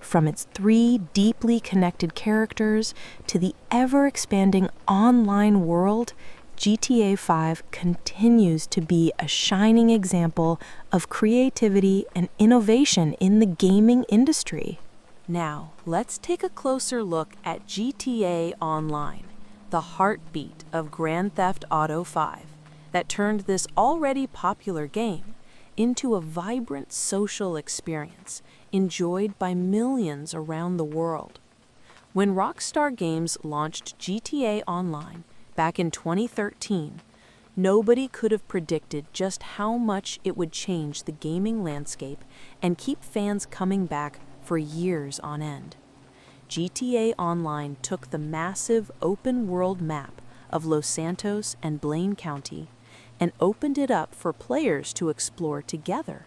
From its 3 deeply connected characters to the ever-expanding online world, GTA 5 continues to be a shining example of creativity and innovation in the gaming industry. Now, let's take a closer look at GTA Online, the heartbeat of Grand Theft Auto 5, that turned this already popular game into a vibrant social experience enjoyed by millions around the world. When Rockstar Games launched GTA Online back in 2013, nobody could have predicted just how much it would change the gaming landscape and keep fans coming back for years on end. GTA Online took the massive open-world map of Los Santos and Blaine County and opened it up for players to explore together.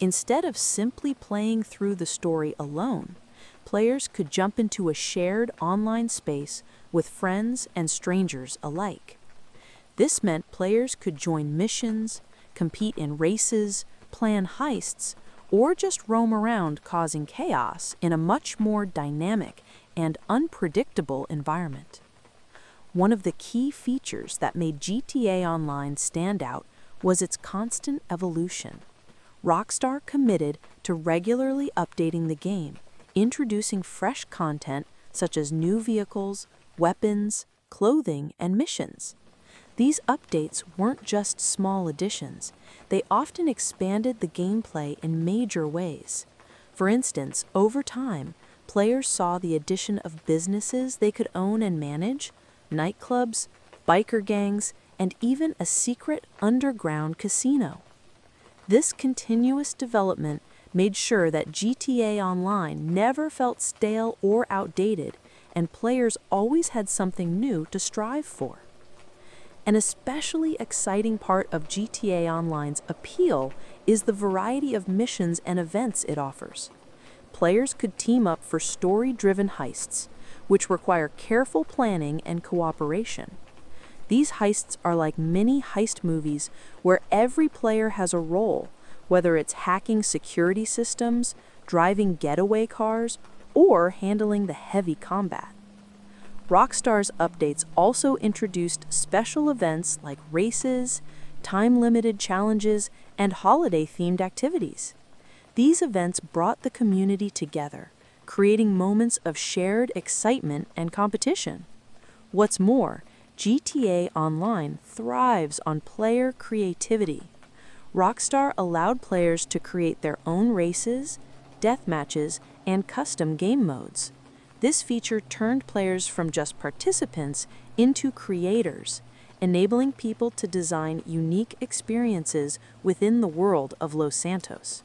Instead of simply playing through the story alone, players could jump into a shared online space with friends and strangers alike. This meant players could join missions, compete in races, plan heists, or just roam around causing chaos in a much more dynamic and unpredictable environment. One of the key features that made GTA Online stand out was its constant evolution. Rockstar committed to regularly updating the game, introducing fresh content such as new vehicles, weapons, clothing, and missions. These updates weren't just small additions, they often expanded the gameplay in major ways. For instance, over time, players saw the addition of businesses they could own and manage, nightclubs, biker gangs, and even a secret underground casino. This continuous development made sure that GTA Online never felt stale or outdated, and players always had something new to strive for. An especially exciting part of GTA Online's appeal is the variety of missions and events it offers. Players could team up for story-driven heists, which require careful planning and cooperation. These heists are like mini heist movies where every player has a role, whether it's hacking security systems, driving getaway cars, or handling the heavy combat. Rockstar's updates also introduced special events like races, time-limited challenges, and holiday-themed activities. These events brought the community together, creating moments of shared excitement and competition. What's more, GTA Online thrives on player creativity. Rockstar allowed players to create their own races, death matches, and custom game modes. This feature turned players from just participants into creators, enabling people to design unique experiences within the world of Los Santos.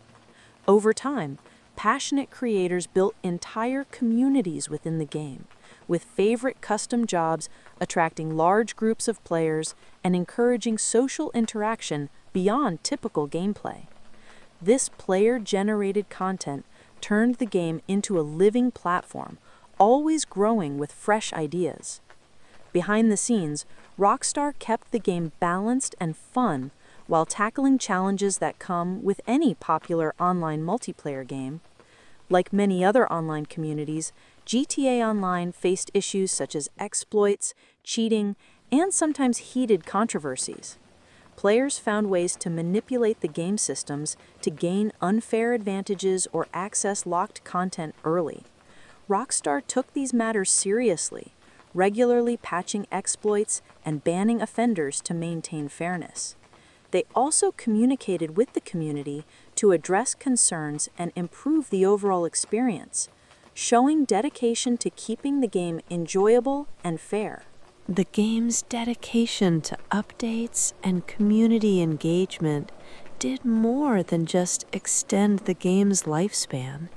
Over time, passionate creators built entire communities within the game, with favorite custom jobs attracting large groups of players and encouraging social interaction beyond typical gameplay. This player-generated content turned the game into a living platform, always growing with fresh ideas. Behind the scenes, Rockstar kept the game balanced and fun while tackling challenges that come with any popular online multiplayer game. Like many other online communities, GTA Online faced issues such as exploits, cheating, and sometimes heated controversies. Players found ways to manipulate the game systems to gain unfair advantages or access locked content early. Rockstar took these matters seriously, regularly patching exploits and banning offenders to maintain fairness. They also communicated with the community to address concerns and improve the overall experience, showing dedication to keeping the game enjoyable and fair. The game's dedication to updates and community engagement did more than just extend the game's lifespan.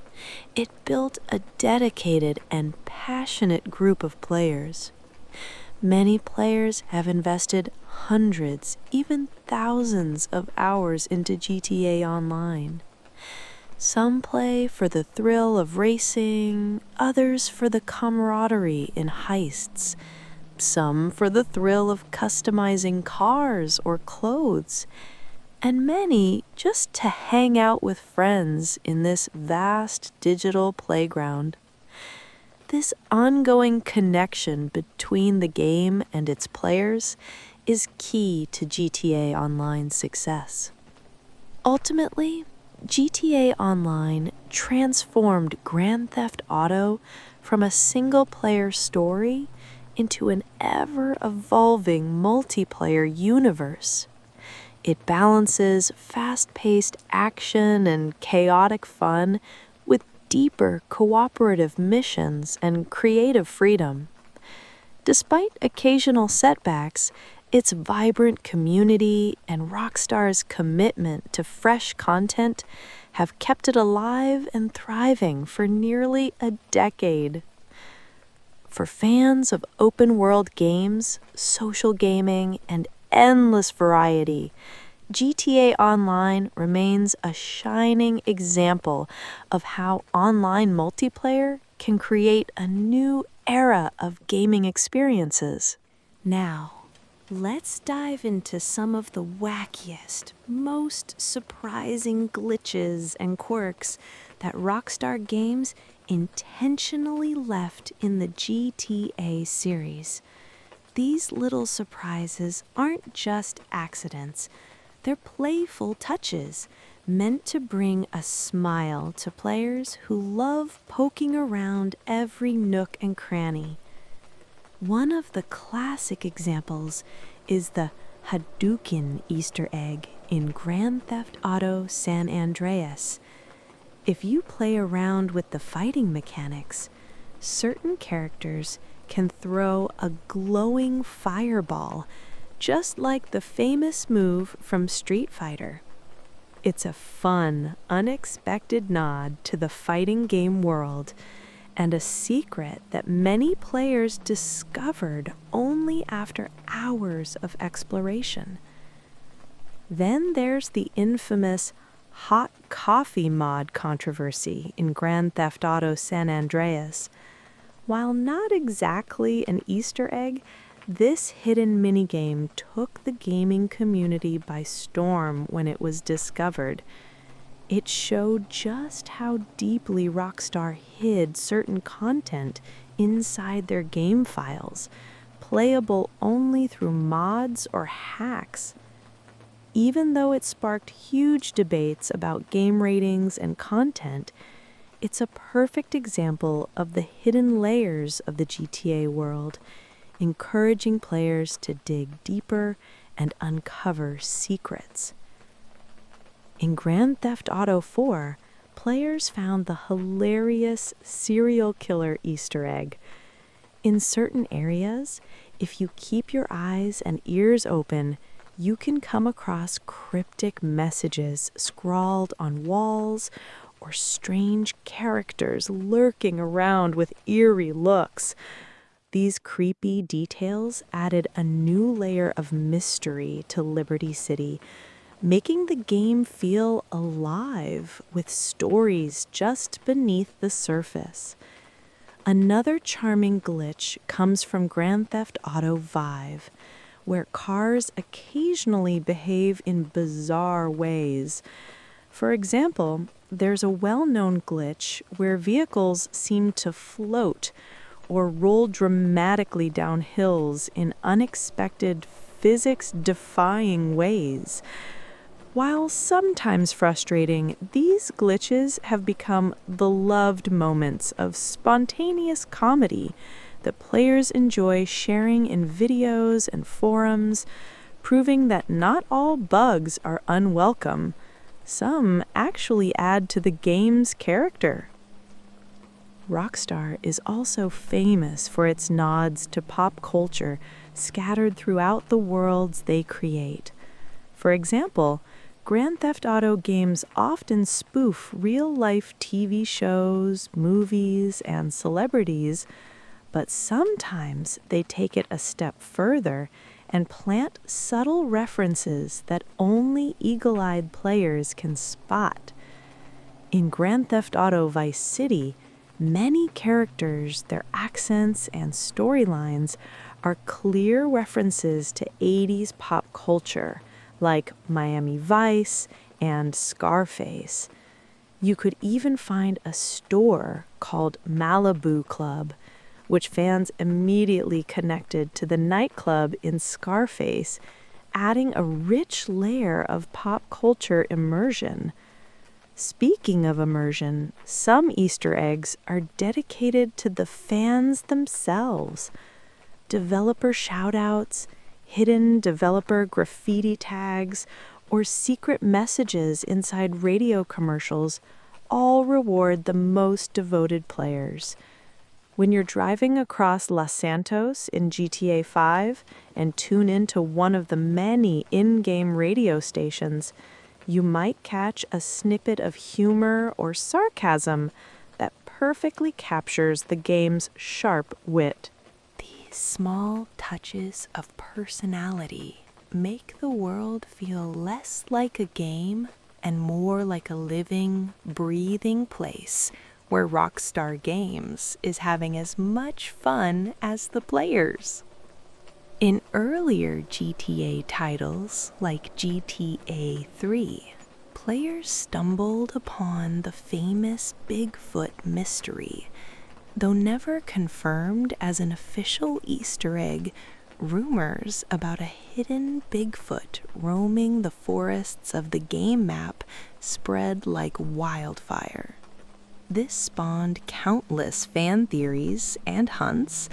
It built a dedicated and passionate group of players. Many players have invested hundreds, even thousands of hours into GTA Online. Some play for the thrill of racing, others for the camaraderie in heists, some for the thrill of customizing cars or clothes, and many just to hang out with friends in this vast digital playground. This ongoing connection between the game and its players is key to GTA Online's success. Ultimately, GTA Online transformed Grand Theft Auto from a single-player story into an ever-evolving multiplayer universe. It balances fast-paced action and chaotic fun with deeper cooperative missions and creative freedom. Despite occasional setbacks, its vibrant community and Rockstar's commitment to fresh content have kept it alive and thriving for nearly a decade. For fans of open-world games, social gaming, and endless variety, GTA Online remains a shining example of how online multiplayer can create a new era of gaming experiences. Now, let's dive into some of the wackiest, most surprising glitches and quirks that Rockstar Games intentionally left in the GTA series. These little surprises aren't just accidents. They're playful touches meant to bring a smile to players who love poking around every nook and cranny. One of the classic examples is the Hadouken Easter egg in Grand Theft Auto San Andreas. If you play around with the fighting mechanics, certain characters can throw a glowing fireball, just like the famous move from Street Fighter. It's a fun, unexpected nod to the fighting game world, and a secret that many players discovered only after hours of exploration. Then there's the infamous hot coffee mod controversy in Grand Theft Auto San Andreas. While not exactly an Easter egg, this hidden minigame took the gaming community by storm when it was discovered. It showed just how deeply Rockstar hid certain content inside their game files, playable only through mods or hacks. even though it sparked huge debates about game ratings and content, it's a perfect example of the hidden layers of the GTA world, encouraging players to dig deeper and uncover secrets. In Grand Theft Auto 4, players found the hilarious serial killer Easter egg. In certain areas, if you keep your eyes and ears open, you can come across cryptic messages scrawled on walls or strange characters lurking around with eerie looks. These creepy details added a new layer of mystery to Liberty City, making the game feel alive with stories just beneath the surface. Another charming glitch comes from Grand Theft Auto V, where cars occasionally behave in bizarre ways. For example, there's a well-known glitch where vehicles seem to float or roll dramatically down hills in unexpected, physics-defying ways. While sometimes frustrating, these glitches have become beloved moments of spontaneous comedy that players enjoy sharing in videos and forums, proving that not all bugs are unwelcome. Some actually add to the game's character. Rockstar is also famous for its nods to pop culture scattered throughout the worlds they create. For example, Grand Theft Auto games often spoof real-life TV shows, movies, and celebrities, but sometimes they take it a step further and plant subtle references that only eagle-eyed players can spot. In Grand Theft Auto Vice City, many characters, their accents, and storylines are clear references to 80s pop culture, like Miami Vice and Scarface. You could even find a store called Malibu Club, which fans immediately connected to the nightclub in Scarface, adding a rich layer of pop culture immersion. Speaking of immersion, some Easter eggs are dedicated to the fans themselves. Developer shoutouts, hidden developer graffiti tags, or secret messages inside radio commercials all reward the most devoted players. When you're driving across Los Santos in GTA 5 and tune into one of the many in-game radio stations, you might catch a snippet of humor or sarcasm that perfectly captures the game's sharp wit. These small touches of personality make the world feel less like a game and more like a living, breathing place where Rockstar Games is having as much fun as the players. In earlier GTA titles, like GTA 3, players stumbled upon the famous Bigfoot mystery. Though never confirmed as an official Easter egg, rumors about a hidden Bigfoot roaming the forests of the game map spread like wildfire. This spawned countless fan theories and hunts,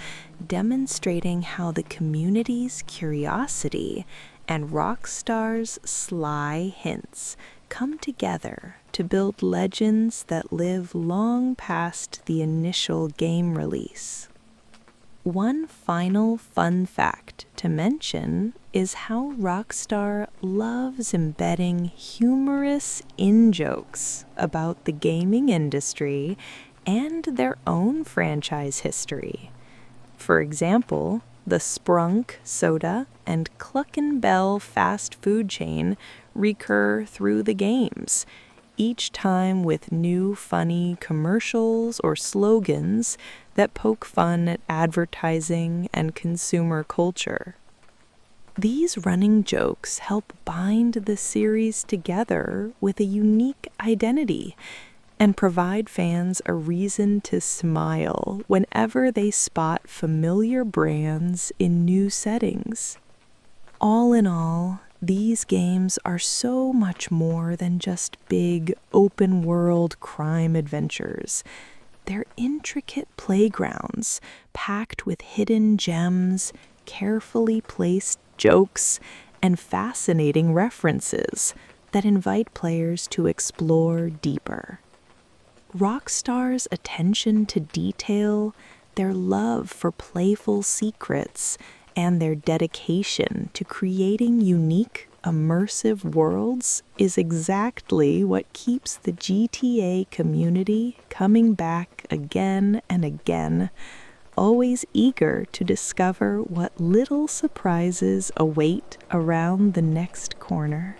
demonstrating how the community's curiosity and Rockstar's sly hints come together to build legends that live long past the initial game release. One final fun fact to mention is how Rockstar loves embedding humorous in-jokes about the gaming industry and their own franchise history. For example, the Sprunk soda and Cluckin' Bell fast food chain recur through the games, each time with new funny commercials or slogans that poke fun at advertising and consumer culture. These running jokes help bind the series together with a unique identity and provide fans a reason to smile whenever they spot familiar brands in new settings. All in all, these games are so much more than just big, open-world crime adventures. They're intricate playgrounds, packed with hidden gems, carefully placed jokes, and fascinating references that invite players to explore deeper. Rockstar's attention to detail, their love for playful secrets, and their dedication to creating unique, immersive worlds is exactly what keeps the GTA community coming back again and again, always eager to discover what little surprises await around the next corner.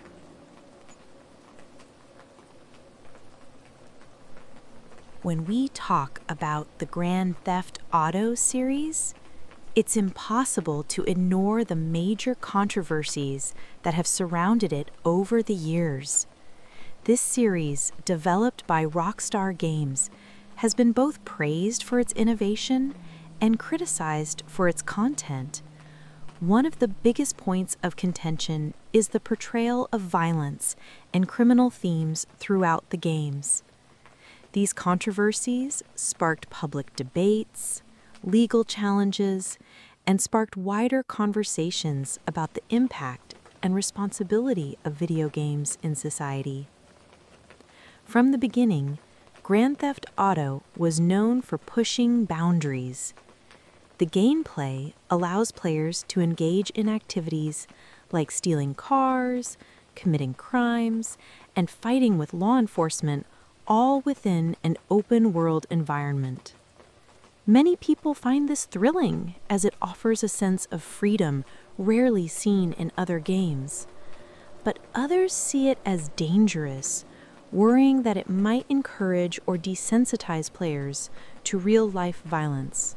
When we talk about the Grand Theft Auto series, it's impossible to ignore the major controversies that have surrounded it over the years. This series, developed by Rockstar Games, has been both praised for its innovation and criticized for its content. One of the biggest points of contention is the portrayal of violence and criminal themes throughout the games. These controversies sparked public debates, legal challenges, and sparked wider conversations about the impact and responsibility of video games in society. From the beginning, Grand Theft Auto was known for pushing boundaries. The gameplay allows players to engage in activities like stealing cars, committing crimes, and fighting with law enforcement, all within an open-world environment. Many people find this thrilling as it offers a sense of freedom rarely seen in other games. But others see it as dangerous, worrying that it might encourage or desensitize players to real-life violence.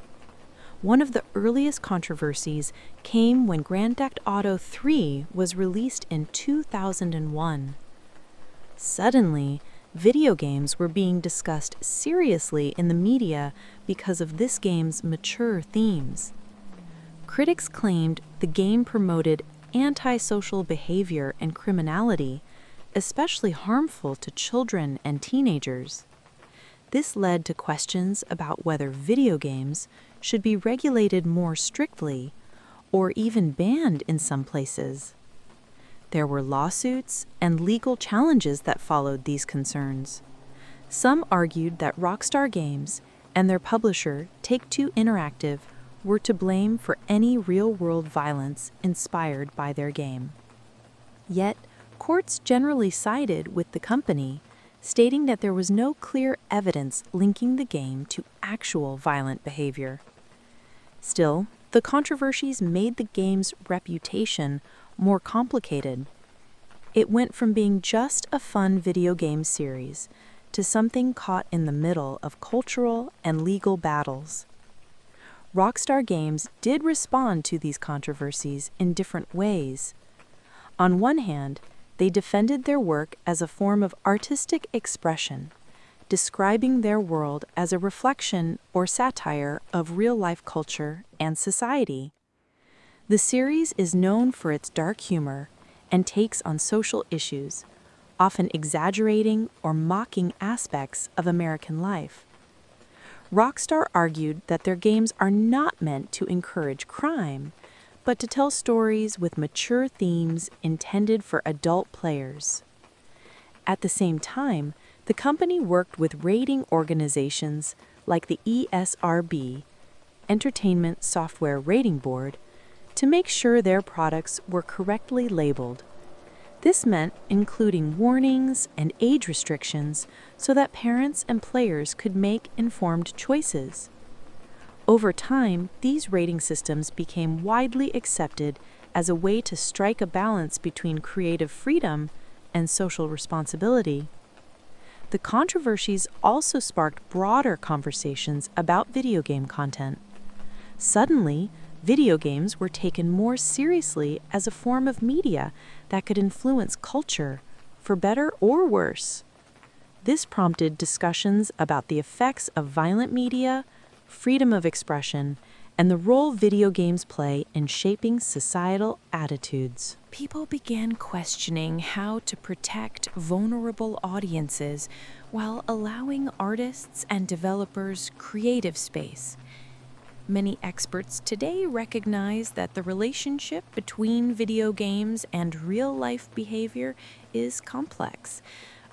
One of the earliest controversies came when Grand Theft Auto 3 was released in 2001. Suddenly, video games were being discussed seriously in the media because of this game's mature themes. Critics claimed the game promoted antisocial behavior and criminality, especially harmful to children and teenagers. This led to questions about whether video games should be regulated more strictly or even banned in some places. There were lawsuits and legal challenges that followed these concerns. Some argued that Rockstar Games and their publisher, Take-Two Interactive, were to blame for any real-world violence inspired by their game. Yet, courts generally sided with the company, stating that there was no clear evidence linking the game to actual violent behavior. Still, the controversies made the game's reputation more complicated. It went from being just a fun video game series to something caught in the middle of cultural and legal battles. Rockstar Games did respond to these controversies in different ways. On one hand, they defended their work as a form of artistic expression, describing their world as a reflection or satire of real-life culture and society. The series is known for its dark humor and takes on social issues, often exaggerating or mocking aspects of American life. Rockstar argued that their games are not meant to encourage crime, but to tell stories with mature themes intended for adult players. At the same time, the company worked with rating organizations like the ESRB, Entertainment Software Rating Board, to make sure their products were correctly labeled. This meant including warnings and age restrictions so that parents and players could make informed choices. Over time, these rating systems became widely accepted as a way to strike a balance between creative freedom and social responsibility. The controversies also sparked broader conversations about video game content. Suddenly, video games were taken more seriously as a form of media that could influence culture, for better or worse. This prompted discussions about the effects of violent media, freedom of expression, and the role video games play in shaping societal attitudes. People began questioning how to protect vulnerable audiences while allowing artists and developers creative space. Many experts today recognize that the relationship between video games and real-life behavior is complex.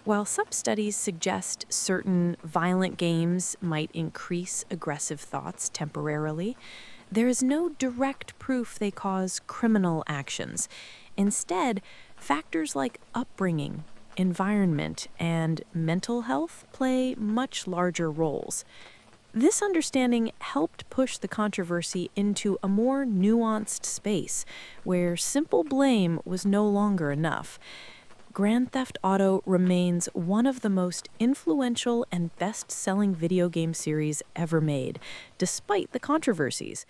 While some studies suggest certain violent games might increase aggressive thoughts temporarily, there is no direct proof they cause criminal actions. Instead, factors like upbringing, environment, and mental health play much larger roles. This understanding helped push the controversy into a more nuanced space, where simple blame was no longer enough. Grand Theft Auto remains one of the most influential and best-selling video game series ever made, despite the controversies.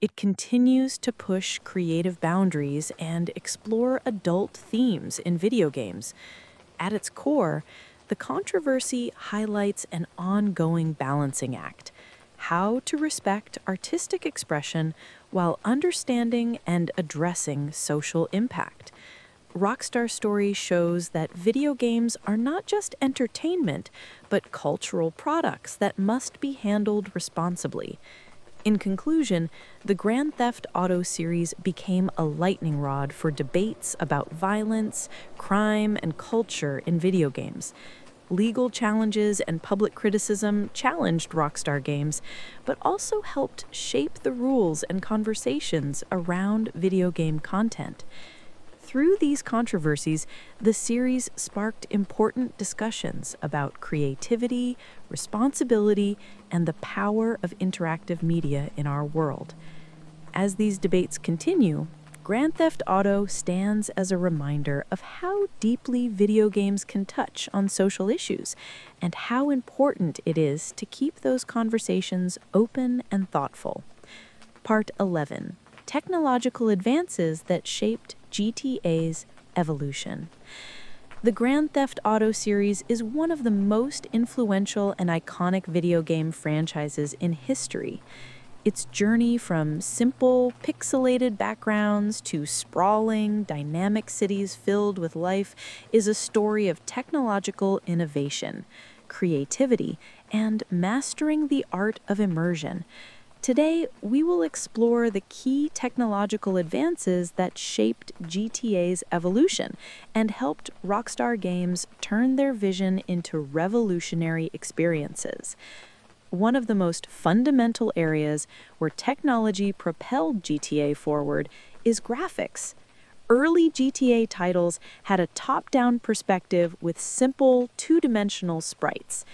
It continues to push creative boundaries and explore adult themes in video games. At its core, the controversy highlights an ongoing balancing act: how to respect artistic expression while understanding and addressing social impact. Rockstar Story shows that video games are not just entertainment, but cultural products that must be handled responsibly. In conclusion, the Grand Theft Auto series became a lightning rod for debates about violence, crime, and culture in video games. Legal challenges and public criticism challenged Rockstar Games, but also helped shape the rules and conversations around video game content. Through these controversies, the series sparked important discussions about creativity, responsibility, and the power of interactive media in our world. As these debates continue, Grand Theft Auto stands as a reminder of how deeply video games can touch on social issues and how important it is to keep those conversations open and thoughtful. Part 11: Technological Advances That Shaped GTA's Evolution. The Grand Theft Auto series is one of the most influential and iconic video game franchises in history. Its journey from simple, pixelated backgrounds to sprawling, dynamic cities filled with life is a story of technological innovation, creativity, and mastering the art of immersion. Today, we will explore the key technological advances that shaped GTA's evolution and helped Rockstar Games turn their vision into revolutionary experiences. One of the most fundamental areas where technology propelled GTA forward is graphics. Early GTA titles had a top-down perspective with simple, two-dimensional sprites.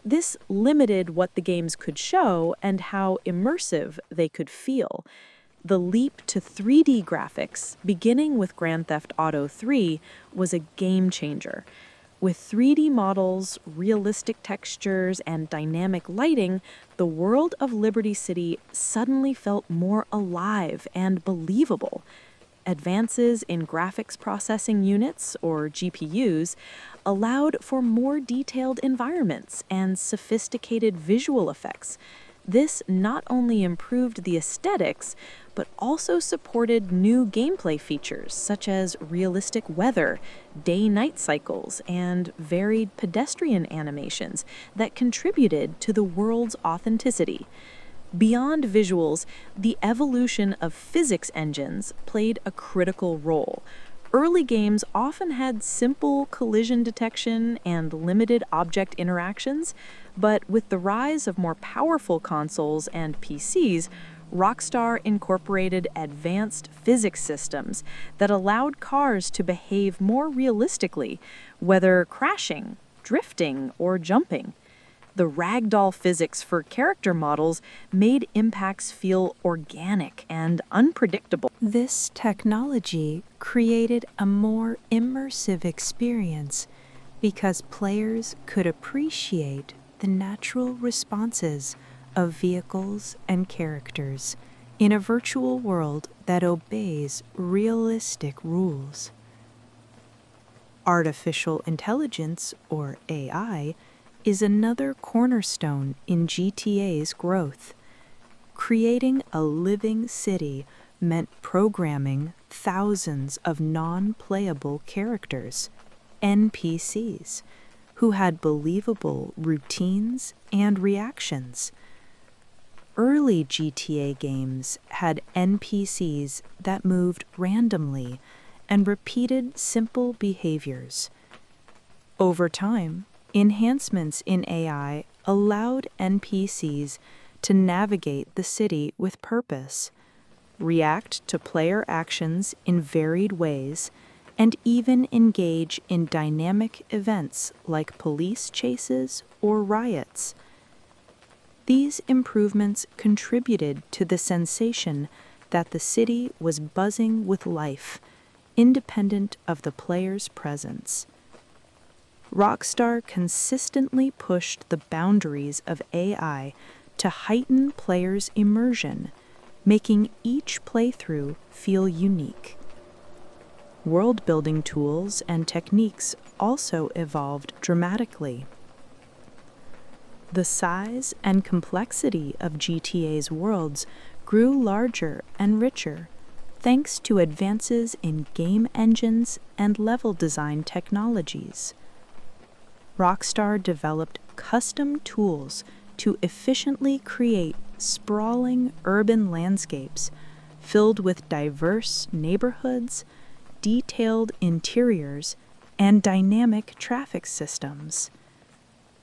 This limited what the games could show and how immersive they could feel. The leap to 3D graphics, beginning with Grand Theft Auto 3, was a game changer. With 3D models, realistic textures, and dynamic lighting, the world of Liberty City suddenly felt more alive and believable. Advances in graphics processing units, or GPUs, allowed for more detailed environments and sophisticated visual effects. This not only improved the aesthetics, but also supported new gameplay features such as realistic weather, day-night cycles, and varied pedestrian animations that contributed to the world's authenticity. Beyond visuals, the evolution of physics engines played a critical role. Early games often had simple collision detection and limited object interactions, but with the rise of more powerful consoles and PCs, Rockstar incorporated advanced physics systems that allowed cars to behave more realistically, whether crashing, drifting, or jumping. The ragdoll physics for character models made impacts feel organic and unpredictable. This technology created a more immersive experience because players could appreciate the natural responses of vehicles and characters in a virtual world that obeys realistic rules. Artificial intelligence, or AI, is another cornerstone in GTA's growth. Creating a living city meant programming thousands of non-playable characters, NPCs, who had believable routines and reactions. Early GTA games had NPCs that moved randomly and repeated simple behaviors. Over time, enhancements in AI allowed NPCs to navigate the city with purpose, react to player actions in varied ways, and even engage in dynamic events like police chases or riots. These improvements contributed to the sensation that the city was buzzing with life, independent of the player's presence. Rockstar consistently pushed the boundaries of AI to heighten players' immersion, making each playthrough feel unique. World-building tools and techniques also evolved dramatically. The size and complexity of GTA's worlds grew larger and richer, thanks to advances in game engines and level design technologies. Rockstar developed custom tools to efficiently create sprawling urban landscapes filled with diverse neighborhoods, detailed interiors, and dynamic traffic systems.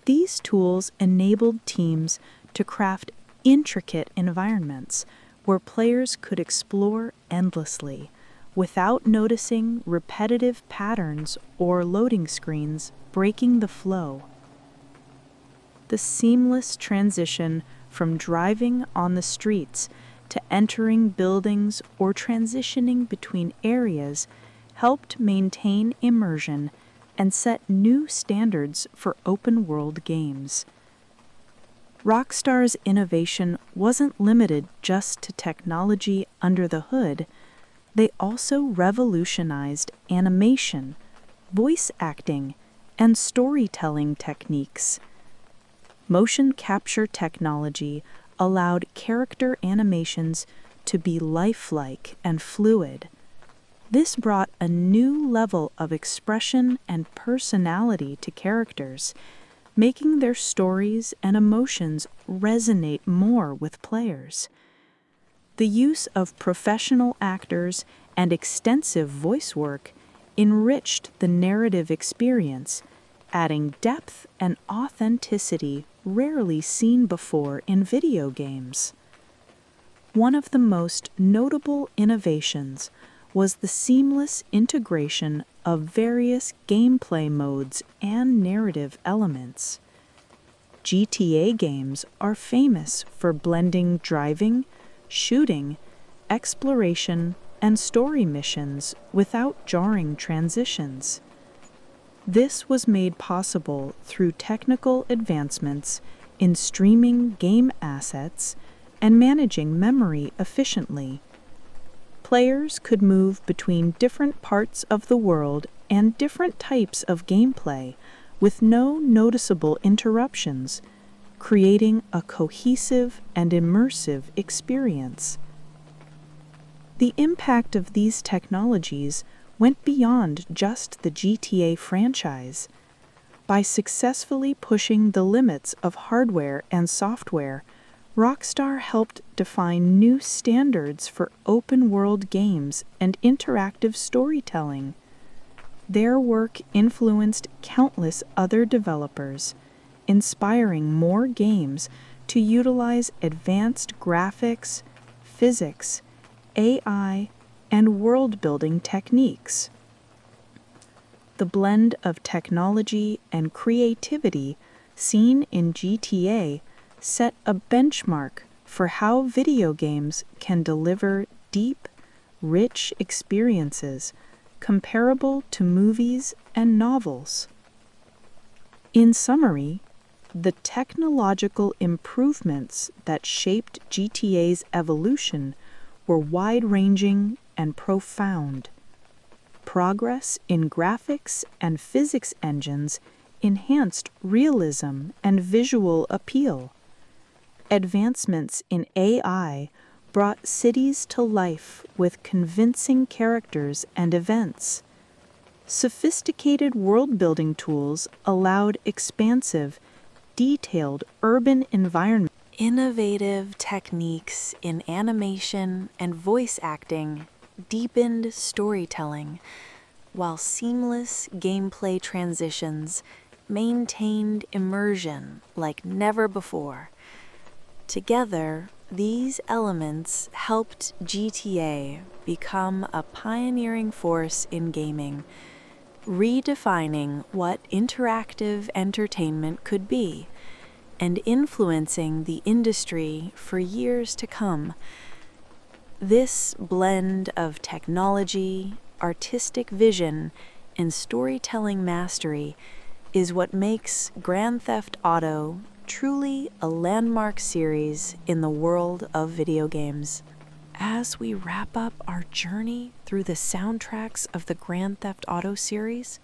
These tools enabled teams to craft intricate environments where players could explore endlessly without noticing repetitive patterns or loading screens breaking the flow. The seamless transition from driving on the streets to entering buildings or transitioning between areas helped maintain immersion and set new standards for open-world games. Rockstar's innovation wasn't limited just to technology under the hood. They also revolutionized animation, voice acting, and storytelling techniques. Motion capture technology allowed character animations to be lifelike and fluid. This brought a new level of expression and personality to characters, making their stories and emotions resonate more with players. The use of professional actors and extensive voice work enriched the narrative experience, adding depth and authenticity rarely seen before in video games. One of the most notable innovations was the seamless integration of various gameplay modes and narrative elements. GTA games are famous for blending driving, shooting, exploration, and story missions without jarring transitions. This was made possible through technical advancements in streaming game assets and managing memory efficiently. Players could move between different parts of the world and different types of gameplay with no noticeable interruptions, creating a cohesive and immersive experience. The impact of these technologies went beyond just the GTA franchise. By successfully pushing the limits of hardware and software, Rockstar helped define new standards for open-world games and interactive storytelling. Their work influenced countless other developers, inspiring more games to utilize advanced graphics, physics, AI, and world-building techniques. The blend of technology and creativity seen in GTA set a benchmark for how video games can deliver deep, rich experiences comparable to movies and novels. In summary, the technological improvements that shaped GTA's evolution were wide-ranging and profound. Progress in graphics and physics engines enhanced realism and visual appeal. Advancements in AI brought cities to life with convincing characters and events. Sophisticated world-building tools allowed expansive, detailed urban environments. Innovative techniques in animation and voice acting deepened storytelling, while seamless gameplay transitions maintained immersion like never before. Together, these elements helped GTA become a pioneering force in gaming, redefining what interactive entertainment could be and influencing the industry for years to come. This blend of technology, artistic vision, and storytelling mastery is what makes Grand Theft Auto truly a landmark series in the world of video games. As we wrap up our journey through the soundtracks of the Grand Theft Auto series,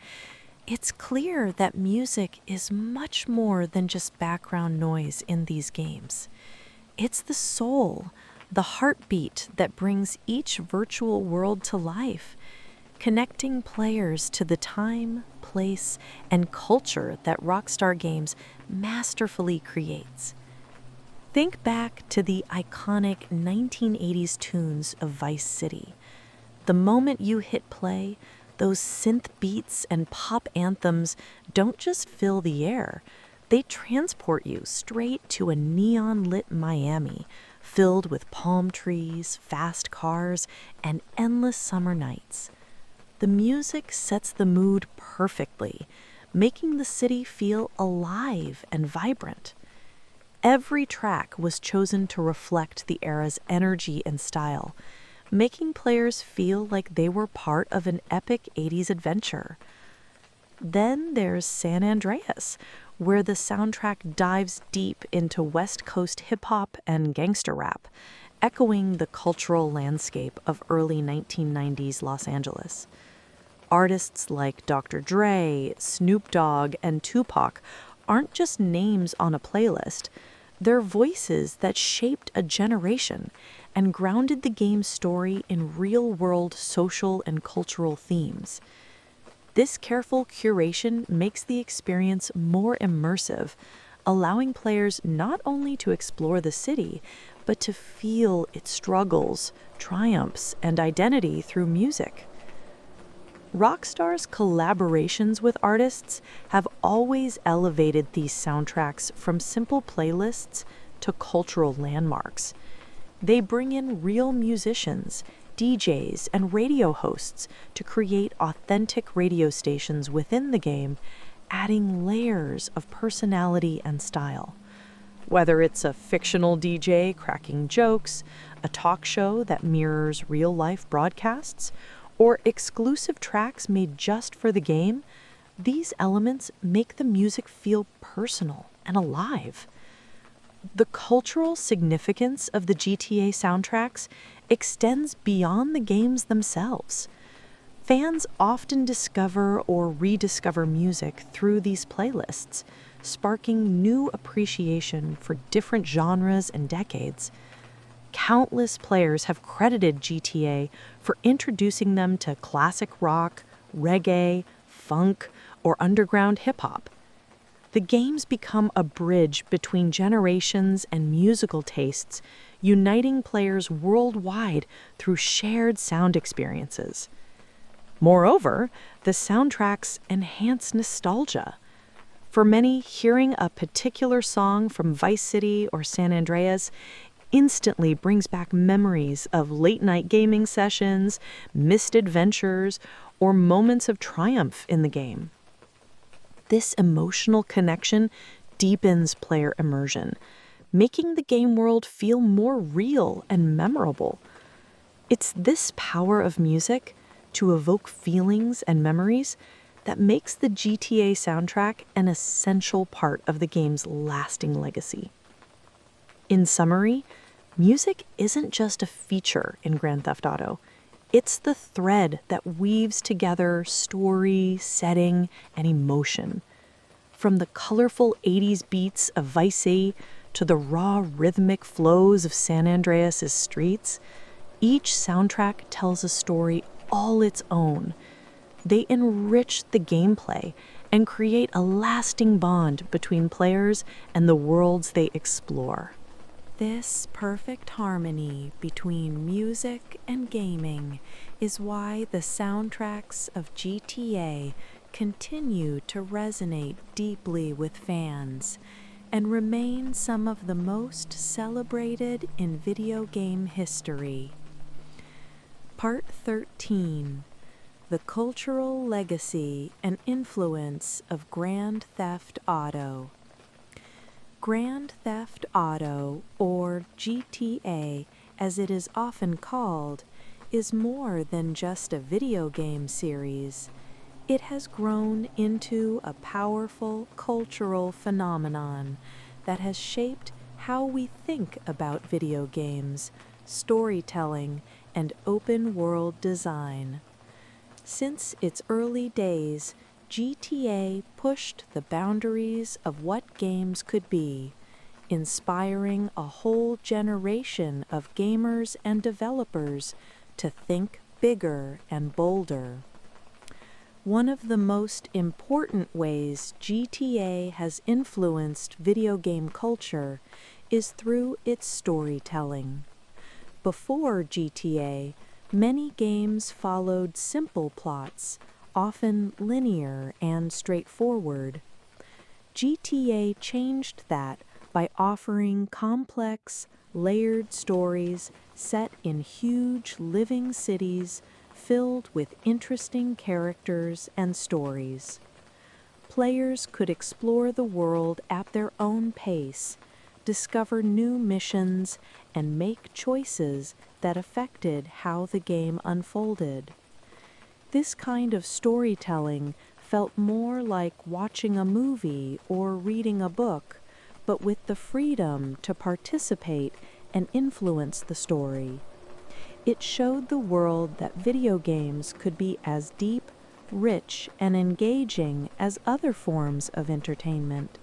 it's clear that music is much more than just background noise in these games. It's the soul, the heartbeat that brings each virtual world to life, connecting players to the time, place, and culture that Rockstar Games masterfully creates. Think back to the iconic 1980s tunes of Vice City. The moment you hit play, those synth beats and pop anthems don't just fill the air, they transport you straight to a neon-lit Miami filled with palm trees, fast cars, and endless summer nights. The music sets the mood perfectly, making the city feel alive and vibrant. Every track was chosen to reflect the era's energy and style, making players feel like they were part of an epic 80s adventure. Then there's San Andreas, where the soundtrack dives deep into West Coast hip-hop and gangster rap, echoing the cultural landscape of early 1990s Los Angeles. Artists like Dr. Dre, Snoop Dogg, and Tupac aren't just names on a playlist. They're voices that shaped a generation and grounded the game's story in real-world social and cultural themes. This careful curation makes the experience more immersive, allowing players not only to explore the city, but to feel its struggles, triumphs, and identity through music. Rockstar's collaborations with artists have always elevated these soundtracks from simple playlists to cultural landmarks. They bring in real musicians, DJs, and radio hosts to create authentic radio stations within the game, adding layers of personality and style. Whether it's a fictional DJ cracking jokes, a talk show that mirrors real-life broadcasts, or exclusive tracks made just for the game, these elements make the music feel personal and alive. The cultural significance of the GTA soundtracks extends beyond the games themselves. Fans often discover or rediscover music through these playlists, sparking new appreciation for different genres and decades. Countless players have credited GTA for introducing them to classic rock, reggae, funk, or underground hip-hop. The games become a bridge between generations and musical tastes, uniting players worldwide through shared sound experiences. Moreover, the soundtracks enhance nostalgia. For many, hearing a particular song from Vice City or San Andreas instantly brings back memories of late-night gaming sessions, missed adventures, or moments of triumph in the game. This emotional connection deepens player immersion, making the game world feel more real and memorable. It's this power of music to evoke feelings and memories that makes the GTA soundtrack an essential part of the game's lasting legacy. In summary, music isn't just a feature in Grand Theft Auto. It's the thread that weaves together story, setting, and emotion. From the colorful 80s beats of Vice City to the raw rhythmic flows of San Andreas' streets, each soundtrack tells a story all its own. They enrich the gameplay and create a lasting bond between players and the worlds they explore. This perfect harmony between music and gaming is why the soundtracks of GTA continue to resonate deeply with fans and remain some of the most celebrated in video game history. Part 13: The Cultural Legacy and Influence of Grand Theft Auto. Grand Theft Auto, or GTA as it is often called, is more than just a video game series. It has grown into a powerful cultural phenomenon that has shaped how we think about video games, storytelling, and open-world design. Since its early days, GTA pushed the boundaries of what games could be, inspiring a whole generation of gamers and developers to think bigger and bolder. One of the most important ways GTA has influenced video game culture is through its storytelling. Before GTA, many games followed simple plots, often linear and straightforward. GTA changed that by offering complex, layered stories set in huge living cities filled with interesting characters and stories. Players could explore the world at their own pace, discover new missions, and make choices that affected how the game unfolded. This kind of storytelling felt more like watching a movie or reading a book, but with the freedom to participate and influence the story. It showed the world that video games could be as deep, rich, and engaging as other forms of entertainment.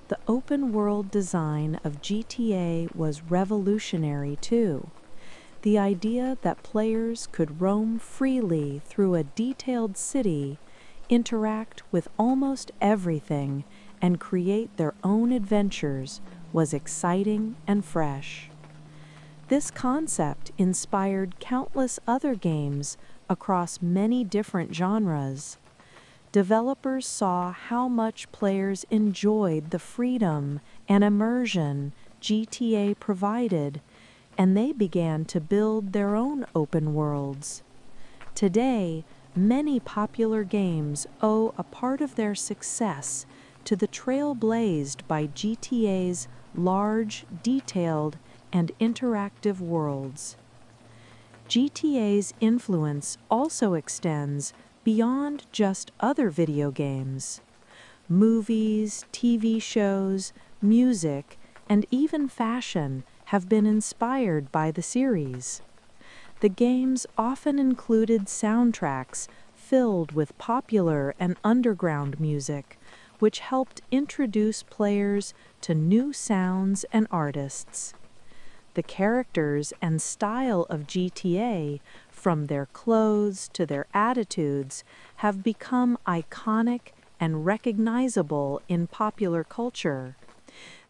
The open-world design of GTA was revolutionary too. The idea that players could roam freely through a detailed city, interact with almost everything, and create their own adventures was exciting and fresh. This concept inspired countless other games across many different genres. Developers saw how much players enjoyed the freedom and immersion GTA provided, and they began to build their own open worlds. Today, many popular games owe a part of their success to the trail blazed by GTA's large, detailed, and interactive worlds. GTA's influence also extends beyond just other video games. Movies, TV shows, music, and even fashion have been inspired by the series. The games often included soundtracks filled with popular and underground music, which helped introduce players to new sounds and artists. The characters and style of GTA, from their clothes to their attitudes, have become iconic and recognizable in popular culture.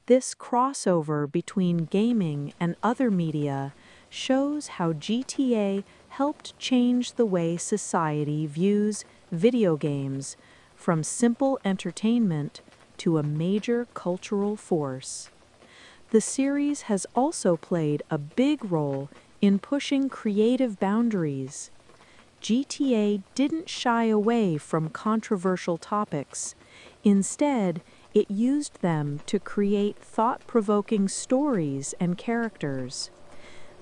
This crossover between gaming and other media shows how GTA helped change the way society views video games, from simple entertainment to a major cultural force. The series has also played a big role in pushing creative boundaries. GTA didn't shy away from controversial topics. Instead, it used them to create thought-provoking stories and characters.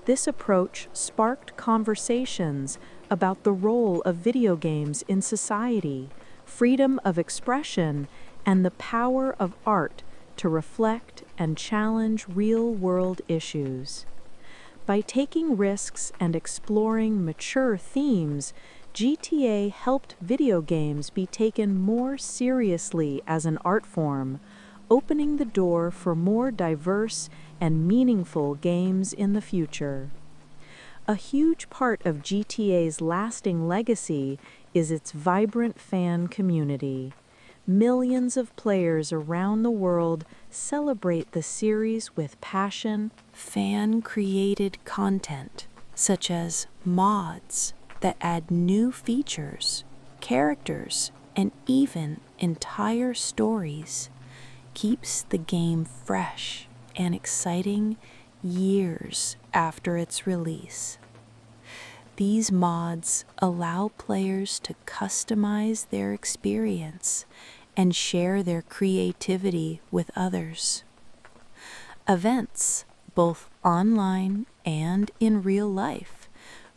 This approach sparked conversations about the role of video games in society, freedom of expression, and the power of art to reflect and challenge real-world issues. By taking risks and exploring mature themes, GTA helped video games be taken more seriously as an art form, opening the door for more diverse and meaningful games in the future. A huge part of GTA's lasting legacy is its vibrant fan community. Millions of players around the world celebrate the series with passion. Fan-created content, such as mods that add new features, characters, and even entire stories, keeps the game fresh and exciting years after its release. These mods allow players to customize their experience and share their creativity with others. Events, both online and in real life,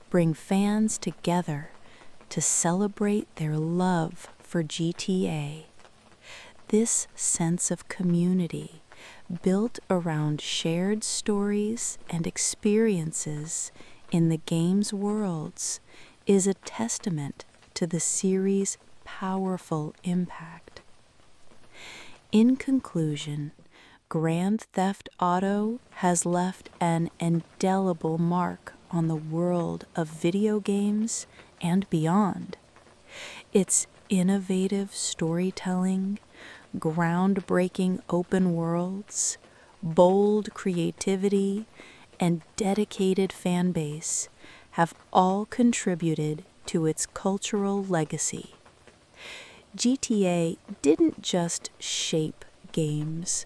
bring fans together to celebrate their love for GTA. This sense of community, built around shared stories and experiences in the game's worlds, is a testament to the series' powerful impact. In conclusion, Grand Theft Auto has left an indelible mark on the world of video games and beyond. Its innovative storytelling, groundbreaking open worlds, bold creativity, and dedicated fan base have all contributed to its cultural legacy. GTA didn't just shape games,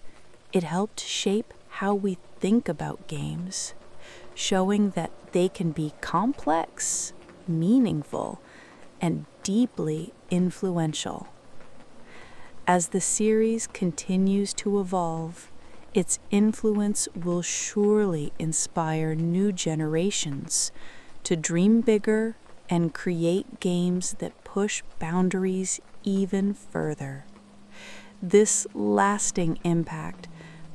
it helped shape how we think about games, showing that they can be complex, meaningful, and deeply influential. As the series continues to evolve, its influence will surely inspire new generations to dream bigger and create games that push boundaries even further. This lasting impact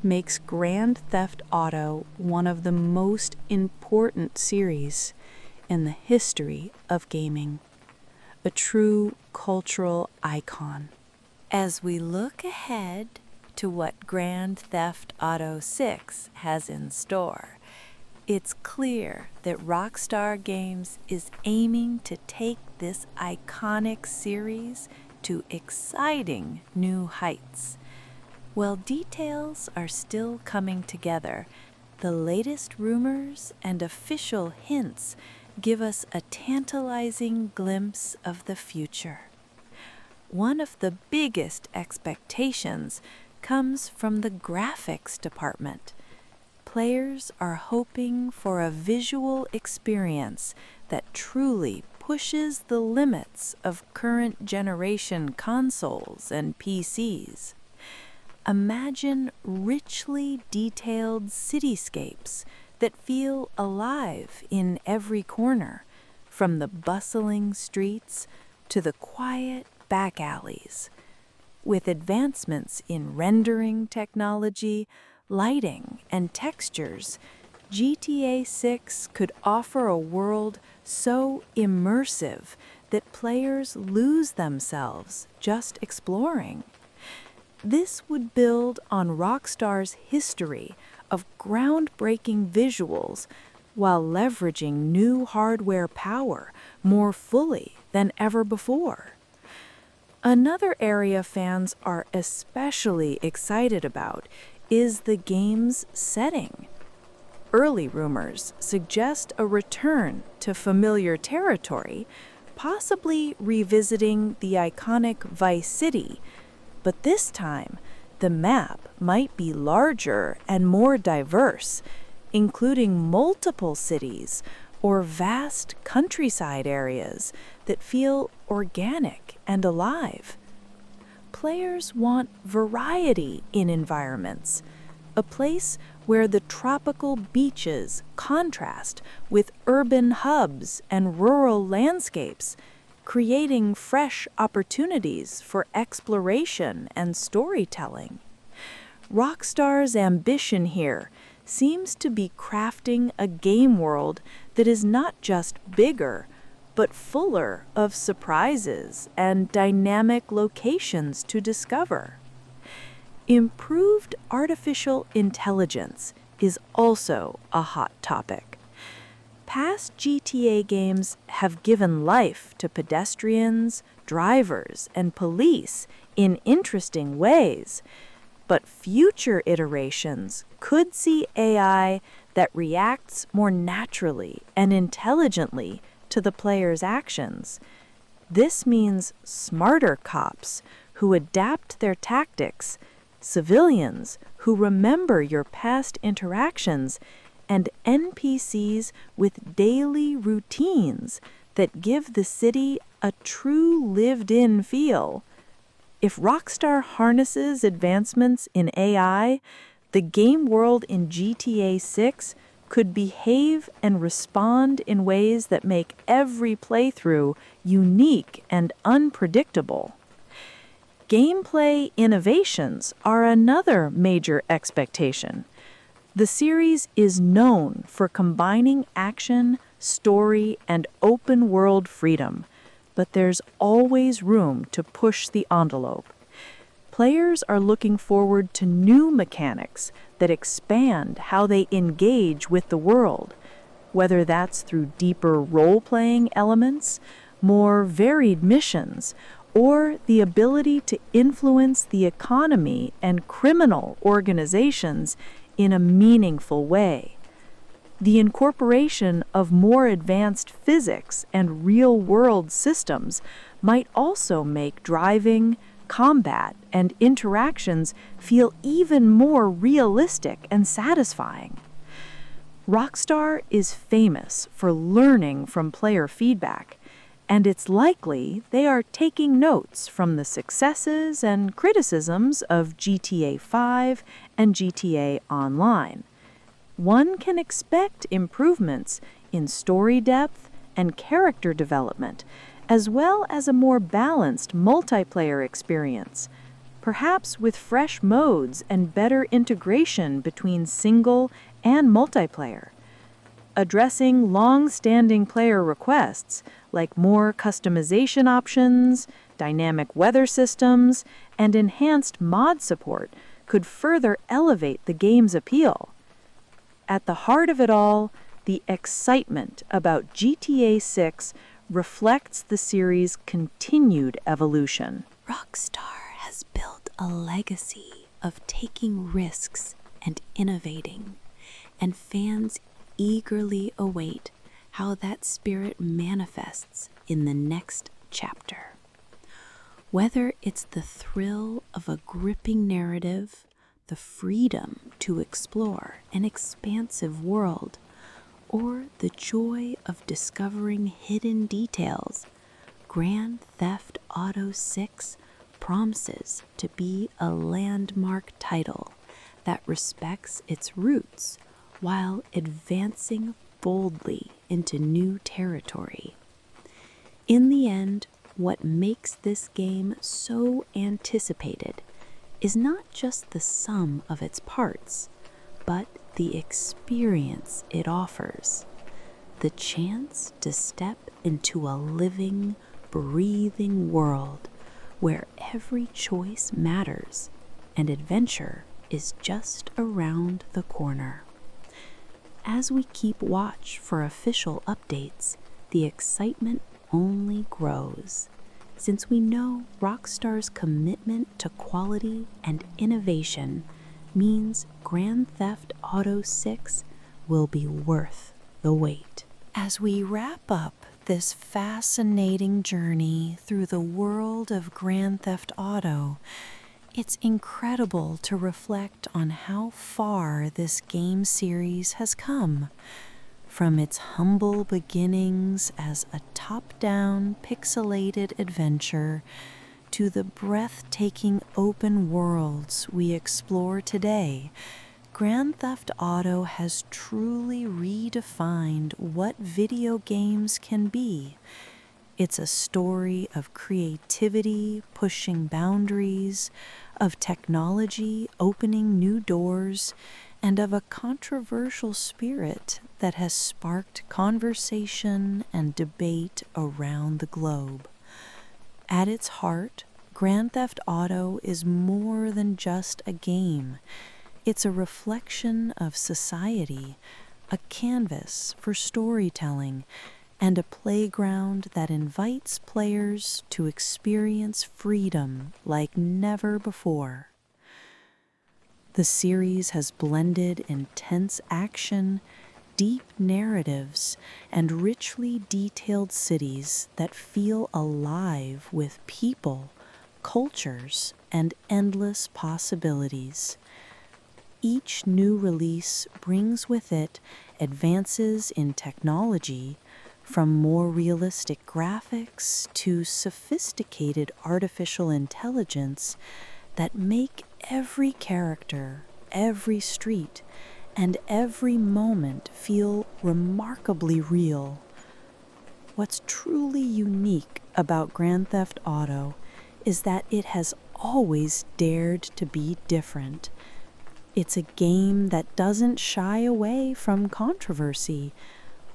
makes Grand Theft Auto one of the most important series in the history of gaming, a true cultural icon. As we look ahead to what Grand Theft Auto 6 has in store, it's clear that Rockstar Games is aiming to take this iconic series to exciting new heights. While details are still coming together, the latest rumors and official hints give us a tantalizing glimpse of the future. One of the biggest expectations comes from the graphics department. Players are hoping for a visual experience that truly pushes the limits of current generation consoles and PCs. Imagine richly detailed cityscapes that feel alive in every corner, from the bustling streets to the quiet back alleys. With advancements in rendering technology, lighting, and textures, GTA 6 could offer a world so immersive that players lose themselves just exploring. This would build on Rockstar's history of groundbreaking visuals while leveraging new hardware power more fully than ever before. Another area fans are especially excited about is the game's setting. Early rumors suggest a return to familiar territory, possibly revisiting the iconic Vice City, but this time the map might be larger and more diverse, including multiple cities or vast countryside areas that feel organic and alive. Players want variety in environments, a place where the tropical beaches contrast with urban hubs and rural landscapes, creating fresh opportunities for exploration and storytelling. Rockstar's ambition here seems to be crafting a game world that is not just bigger, but fuller of surprises and dynamic locations to discover. Improved artificial intelligence is also a hot topic. Past GTA games have given life to pedestrians, drivers, and police in interesting ways, but future iterations could see AI that reacts more naturally and intelligently to the player's actions. This means smarter cops who adapt their tactics, civilians who remember your past interactions, and NPCs with daily routines that give the city a true lived-in feel. If Rockstar harnesses advancements in AI, the game world in GTA 6 could behave and respond in ways that make every playthrough unique and unpredictable. Gameplay innovations are another major expectation. The series is known for combining action, story, and open-world freedom, but there's always room to push the envelope. Players are looking forward to new mechanics that expand how they engage with the world, whether that's through deeper role-playing elements, more varied missions, or the ability to influence the economy and criminal organizations in a meaningful way. The incorporation of more advanced physics and real-world systems might also make driving, combat, and interactions feel even more realistic and satisfying. Rockstar is famous for learning from player feedback, and it's likely they are taking notes from the successes and criticisms of GTA 5 and GTA Online. One can expect improvements in story depth and character development, as well as a more balanced multiplayer experience, perhaps with fresh modes and better integration between single and multiplayer. Addressing long-standing player requests like more customization options, dynamic weather systems, and enhanced mod support could further elevate the game's appeal. At the heart of it all, the excitement about GTA 6 reflects the series' continued evolution. Rockstar has built a legacy of taking risks and innovating, and fans eagerly await how that spirit manifests in the next chapter. Whether it's the thrill of a gripping narrative, the freedom to explore an expansive world, or the joy of discovering hidden details, Grand Theft Auto 6 promises to be a landmark title that respects its roots while advancing boldly into new territory. In the end, what makes this game so anticipated is not just the sum of its parts, but the experience it offers. The chance to step into a living, breathing world where every choice matters and adventure is just around the corner. As we keep watch for official updates, the excitement only grows, since we know Rockstar's commitment to quality and innovation means Grand Theft Auto 6 will be worth the wait. As we wrap up this fascinating journey through the world of Grand Theft Auto, it's incredible to reflect on how far this game series has come. From its humble beginnings as a top-down, pixelated adventure to the breathtaking open worlds we explore today, Grand Theft Auto has truly redefined what video games can be. It's a story of creativity pushing boundaries, of technology opening new doors, and of a controversial spirit that has sparked conversation and debate around the globe. At its heart, Grand Theft Auto is more than just a game. It's a reflection of society, a canvas for storytelling, and a playground that invites players to experience freedom like never before. The series has blended intense action, deep narratives, and richly detailed cities that feel alive with people, cultures, and endless possibilities. Each new release brings with it advances in technology, from more realistic graphics to sophisticated artificial intelligence that make every character, every street, and every moment feel remarkably real. What's truly unique about Grand Theft Auto is that it has always dared to be different. It's a game that doesn't shy away from controversy,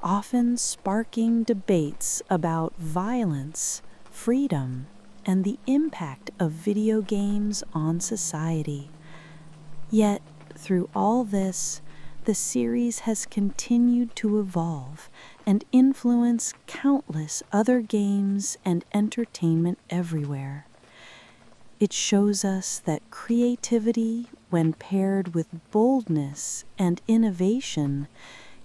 often sparking debates about violence, freedom, and the impact of video games on society. Yet, through all this, the series has continued to evolve and influence countless other games and entertainment everywhere. It shows us that creativity, when paired with boldness and innovation,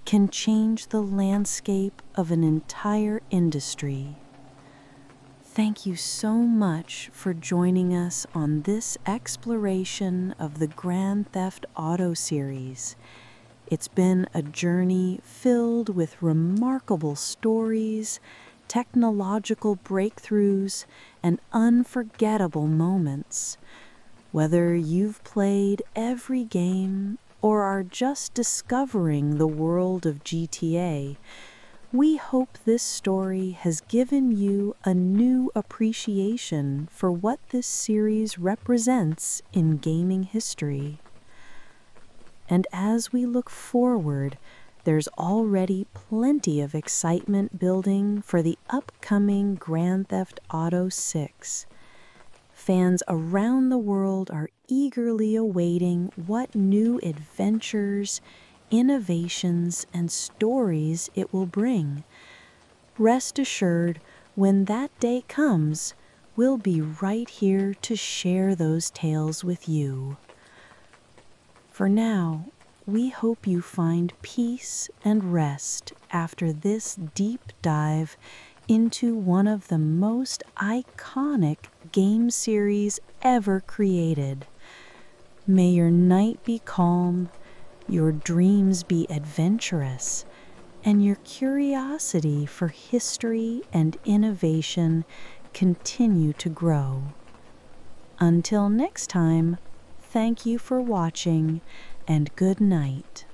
can change the landscape of an entire industry. Thank you so much for joining us on this exploration of the Grand Theft Auto series. It's been a journey filled with remarkable stories, technological breakthroughs, and unforgettable moments. Whether you've played every game or are just discovering the world of GTA, we hope this story has given you a new appreciation for what this series represents in gaming history. And as we look forward, there's already plenty of excitement building for the upcoming Grand Theft Auto 6. Fans around the world are eagerly awaiting what new adventures, innovations, and stories it will bring. Rest assured, when that day comes, we'll be right here to share those tales with you. For now, we hope you find peace and rest after this deep dive into one of the most iconic game series ever created. May your night be calm, your dreams be adventurous, and your curiosity for history and innovation continue to grow. Until next time, thank you for watching, and good night.